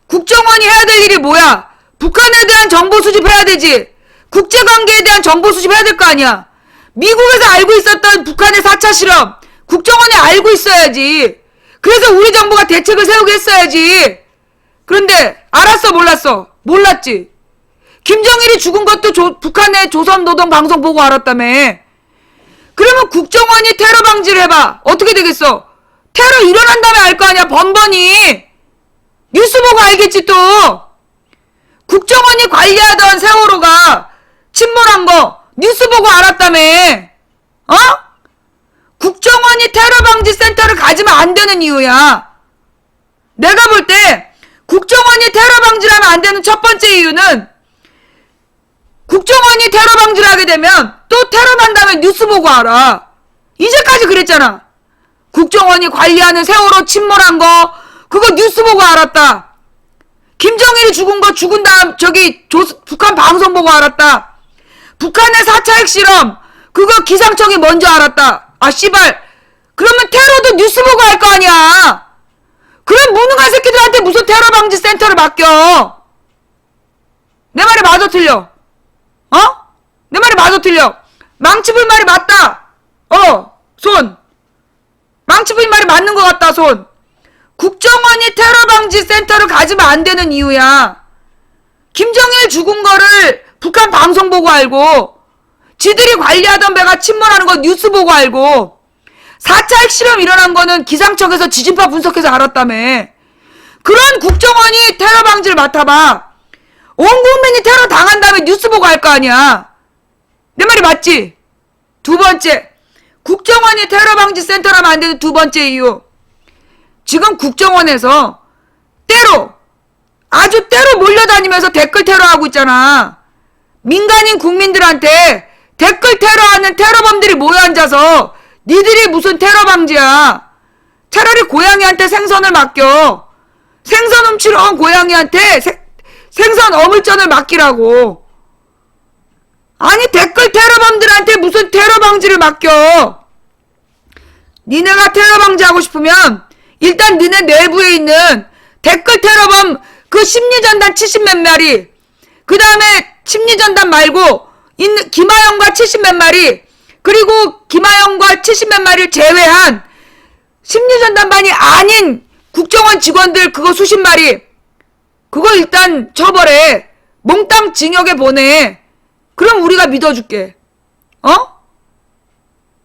국정원이 해야 될 일이 뭐야? 북한에 대한 정보 수집해야 되지. 국제관계에 대한 정보 수집해야 될 거 아니야. 미국에서 알고 있었던 북한의 4차 실험 국정원이 알고 있어야지. 그래서 우리 정부가 대책을 세우게 했어야지. 그런데 알았어 몰랐어? 몰랐지. 김정일이 죽은 것도 북한의 조선노동 방송 보고 알았다며. 그러면 국정원이 테러 방지를 해봐. 어떻게 되겠어? 테러 일어난 다음에 알 거 아니야. 번번이. 뉴스 보고 알겠지 또. 국정원이 관리하던 세월호가 침몰한 거 뉴스 보고 알았다며. 국정원이 테러방지센터를 가지면 안 되는 이유야. 내가 볼 때 국정원이 테러방지를 하면 안 되는 첫 번째 이유는 국정원이 테러방지를 하게 되면 또 테러 난 다음에 뉴스 보고 알아. 이제까지 그랬잖아. 국정원이 관리하는 세월호 침몰한 거 그거 뉴스 보고 알았다. 김정일이 죽은 거 죽은 다음 북한 방송 보고 알았다. 북한의 4차 핵실험 그거 기상청이 먼저 알았다. 아 씨발. 그러면 테러도 뉴스 보고 할 거 아니야. 그럼 무능한 새끼들한테 무슨 테러 방지 센터를 맡겨. 내 말이 맞아 틀려. 내 말이 맞아 틀려. 망치부인 말이 맞다. 손. 망치부인 말이 맞는 것 같다. 손. 국정원이 테러방지 센터를 가지면 안 되는 이유야. 김정일 죽은 거를 북한 방송 보고 알고 지들이 관리하던 배가 침몰하는 거 뉴스 보고 알고 4차 핵실험 일어난 거는 기상청에서 지진파 분석해서 알았다며. 그런 국정원이 테러방지를 맡아봐. 온 국민이 테러 당한 다음에 뉴스 보고 할 거 아니야. 내 말이 맞지? 두 번째, 국정원이 테러방지 센터라면 안 되는 두 번째 이유. 지금 국정원에서 아주 때로 몰려다니면서 댓글 테러하고 있잖아. 민간인 국민들한테 댓글 테러하는 테러범들이 모여 앉아서 니들이 무슨 테러방지야. 차라리 고양이한테 생선을 맡겨. 생선 훔치러 온 고양이한테 생선 어물전을 맡기라고. 아니 댓글 테러범들한테 무슨 테러 방지를 맡겨. 니네가 테러 방지하고 싶으면 일단 니네 내부에 있는 댓글 테러범 그 심리전단 70몇 마리, 그 다음에 심리전단 말고 있는 김하영과 70몇 마리, 그리고 김하영과 70몇 마리를 제외한 심리전단반이 아닌 국정원 직원들 그거 수십 마리, 그거 일단 처벌해. 몽땅 징역에 보내. 그럼 우리가 믿어줄게.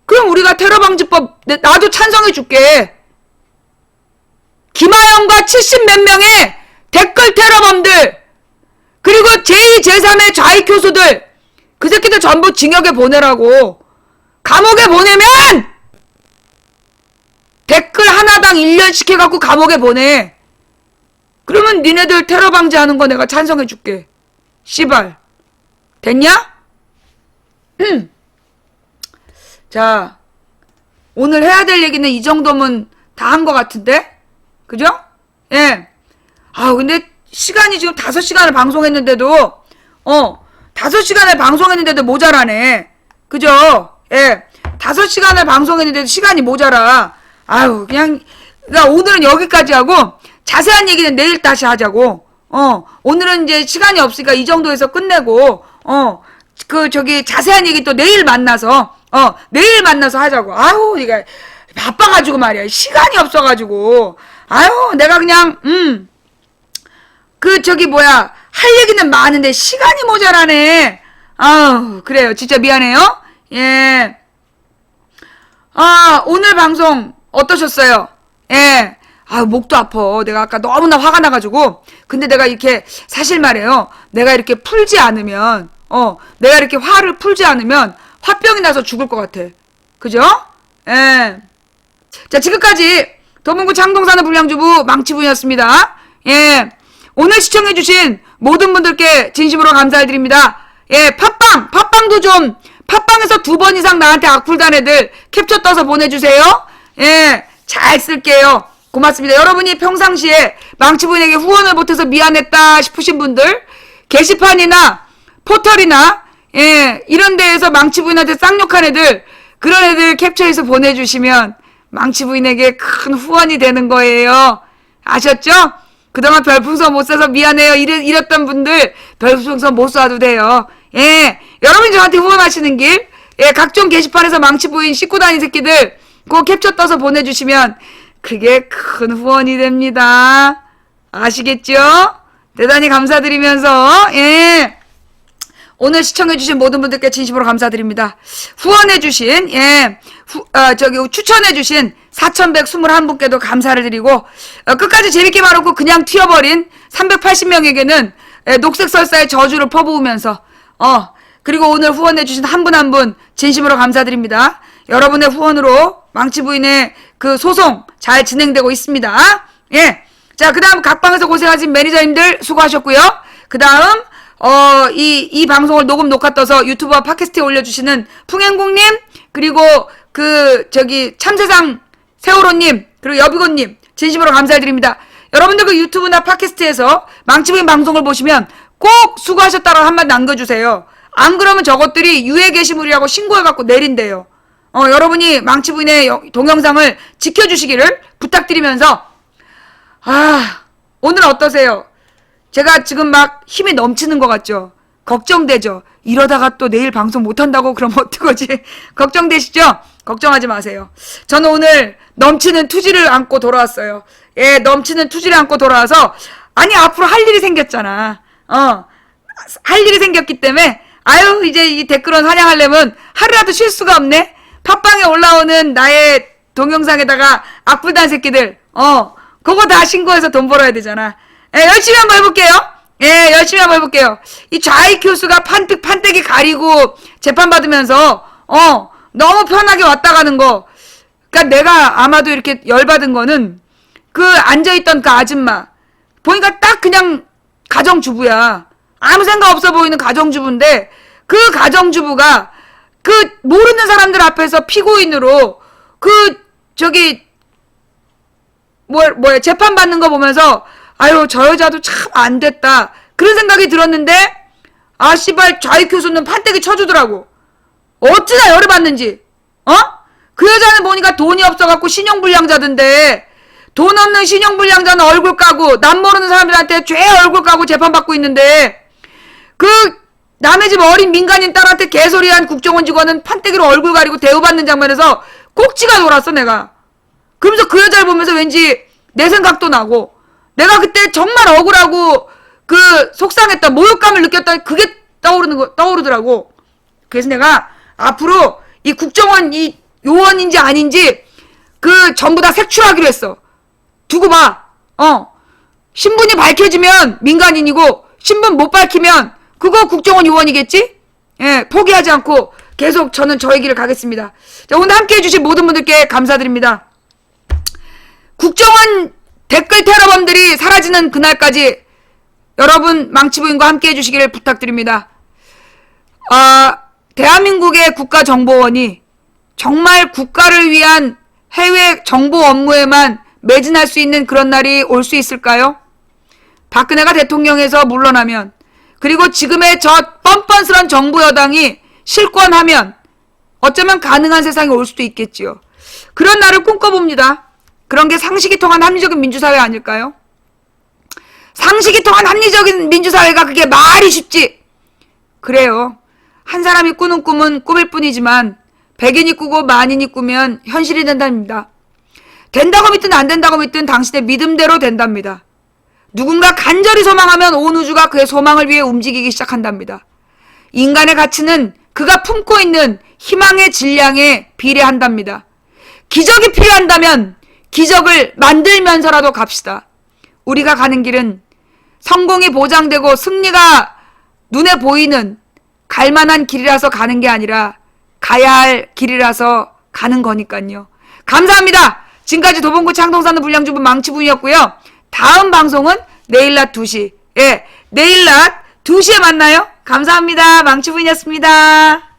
그럼 우리가 테러방지법 나도 찬성해줄게. 김하영과 70 몇 명의 댓글 테러범들, 그리고 제2, 제3의 좌익 교수들, 그 새끼들 전부 징역에 보내라고. 감옥에 보내면 댓글 하나당 1년씩 해갖고 감옥에 보내. 그러면 니네들 테러 방지하는 거 내가 찬성해줄게. 씨발. 됐냐? 자, 오늘 해야 될 얘기는 이 정도면 다 한 것 같은데? 그죠? 예. 아, 근데 시간이 지금 5시간을 방송했는데도, 5시간을 방송했는데도 모자라네. 그죠? 예. 5시간을 방송했는데도 시간이 모자라. 아유, 그러니까 오늘은 여기까지 하고, 자세한 얘기는 내일 다시 하자고. 오늘은 이제 시간이 없으니까 이 정도에서 끝내고, 자세한 얘기 또 내일 만나서 하자고. 아유, 이거, 바빠가지고 말이야. 시간이 없어가지고. 아유, 내가 그냥, 할 얘기는 많은데 시간이 모자라네. 아우, 그래요. 진짜 미안해요. 예. 아, 오늘 방송 어떠셨어요? 예. 아, 목도 아파. 내가 아까 너무나 화가 나가지고. 근데 내가 이렇게, 사실 말이에요. 내가 이렇게 풀지 않으면, 내가 이렇게 화를 풀지 않으면 화병이 나서 죽을 것 같아. 그죠? 예. 자, 지금까지 도문구 창동사는 불량주부 망치부였습니다. 예. 오늘 시청해주신 모든 분들께 진심으로 감사드립니다. 예, 팟빵도 좀, 팟빵에서 2번 이상 나한테 악플단 애들 캡처 떠서 보내주세요. 예, 잘 쓸게요. 고맙습니다. 여러분이 평상시에 망치부인에게 후원을 못해서 미안했다 싶으신 분들, 게시판이나 포털이나, 예, 이런 데에서 망치부인한테 쌍욕한 애들, 그런 애들 캡처해서 보내주시면 망치부인에게 큰 후원이 되는 거예요. 아셨죠? 그동안 별풍선 못 쏴서 미안해요. 이랬던 분들 별풍선 못 쏴도 돼요. 예, 여러분이 저한테 후원하시는 길, 예, 각종 게시판에서 망치부인 씻고 다니는 새끼들 그거 캡처 떠서 보내주시면 그게 큰 후원이 됩니다. 아시겠죠? 대단히 감사드리면서, 예, 오늘 시청해주신 모든 분들께 진심으로 감사드립니다. 후원해주신, 예, 추천해주신 4,121분께도 감사를 드리고, 끝까지 재밌게 말하고 그냥 튀어버린 380명에게는 녹색 설사의 저주를 퍼부으면서, 그리고 오늘 후원해주신 한 분 한 분 진심으로 감사드립니다. 여러분의 후원으로 망치부인의 그 소송 잘 진행되고 있습니다. 예. 자, 그 다음 각방에서 고생하신 매니저님들 수고하셨고요. 그 다음, 이 방송을 녹화 떠서 유튜브와 팟캐스트에 올려주시는 풍행국님, 그리고 참세상 세월호님, 그리고 여비고님, 진심으로 감사드립니다. 여러분들 그 유튜브나 팟캐스트에서 망치부인 방송을 보시면 꼭 수고하셨다고 한번 남겨주세요. 안 그러면 저것들이 유해 게시물이라고 신고해갖고 내린대요. 여러분이 망치부인의 동영상을 지켜주시기를 부탁드리면서, 오늘 어떠세요? 제가 지금 막 힘이 넘치는 것 같죠? 걱정되죠? 이러다가 또 내일 방송 못한다고 그러면 어떡하지? 걱정되시죠? 걱정하지 마세요. 저는 오늘 넘치는 투지를 안고 돌아왔어요. 예, 넘치는 투지를 안고 돌아와서, 아니, 앞으로 할 일이 생겼잖아. 할 일이 생겼기 때문에, 아유, 이제 이 댓글원 사냥하려면 하루라도 쉴 수가 없네? 팟빵에 올라오는 나의 동영상에다가 악플단 새끼들, 그거 다 신고해서 돈 벌어야 되잖아. 예, 열심히 한번 해볼게요. 예, 열심히 한번 해볼게요. 이 좌익 교수가 판때기 가리고 재판받으면서, 너무 편하게 왔다 가는 거. 그니까 내가 아마도 이렇게 열받은 거는 그 앉아있던 그 아줌마. 보니까 딱 그냥 가정주부야. 아무 생각 없어 보이는 가정주부인데 그 가정주부가 그 모르는 사람들 앞에서 피고인으로 재판받는 거 보면서 아유, 저 여자도 참 안 됐다. 그런 생각이 들었는데, 아 씨발 좌익교수는 판때기 쳐주더라고. 어찌나 열받는지. 그 여자는 보니까 돈이 없어갖고 신용불량자던데 돈 없는 신용불량자는 얼굴 까고 남 모르는 사람들한테 죄 얼굴 까고 재판받고 있는데 그 남의 집 어린 민간인 딸한테 개소리한 국정원 직원은 판때기로 얼굴 가리고 대우받는 장면에서 꼭지가 돌았어 내가. 그러면서 그 여자를 보면서 왠지 내 생각도 나고 내가 그때 정말 억울하고 그 속상했다 모욕감을 느꼈다 그게 떠오르더라고. 그래서 내가 앞으로 이 국정원 이 요원인지 아닌지 그 전부 다 색출하기로 했어. 두고 봐. 신분이 밝혀지면 민간인이고 신분 못 밝히면 그거 국정원 요원이겠지? 예, 포기하지 않고 계속 저는 저의 길을 가겠습니다. 자, 오늘 함께 해주신 모든 분들께 감사드립니다. 국정원 댓글 테러범들이 사라지는 그날까지 여러분 망치부인과 함께 해주시기를 부탁드립니다. 대한민국의 국가정보원이 정말 국가를 위한 해외 정보 업무에만 매진할 수 있는 그런 날이 올 수 있을까요? 박근혜가 대통령에서 물러나면 그리고 지금의 저 뻔뻔스런 정부 여당이 실권하면 어쩌면 가능한 세상이 올 수도 있겠지요. 그런 날을 꿈꿔봅니다. 그런 게 상식이 통한 합리적인 민주사회 아닐까요? 상식이 통한 합리적인 민주사회가 그게 말이 쉽지. 그래요. 한 사람이 꾸는 꿈은 꿈일 뿐이지만 백인이 꾸고 만인이 꾸면 현실이 된답니다. 된다고 믿든 안 된다고 믿든 당신의 믿음대로 된답니다. 누군가 간절히 소망하면 온 우주가 그의 소망을 위해 움직이기 시작한답니다. 인간의 가치는 그가 품고 있는 희망의 질량에 비례한답니다. 기적이 필요한다면 기적을 만들면서라도 갑시다. 우리가 가는 길은 성공이 보장되고 승리가 눈에 보이는 갈만한 길이라서 가는 게 아니라 가야 할 길이라서 가는 거니까요. 감사합니다. 지금까지 도봉구 창동사는 불량주부 망치부인이었고요. 다음 방송은 내일 낮 2시. 예, 내일 낮 2시에 만나요. 감사합니다. 망치부인이었습니다.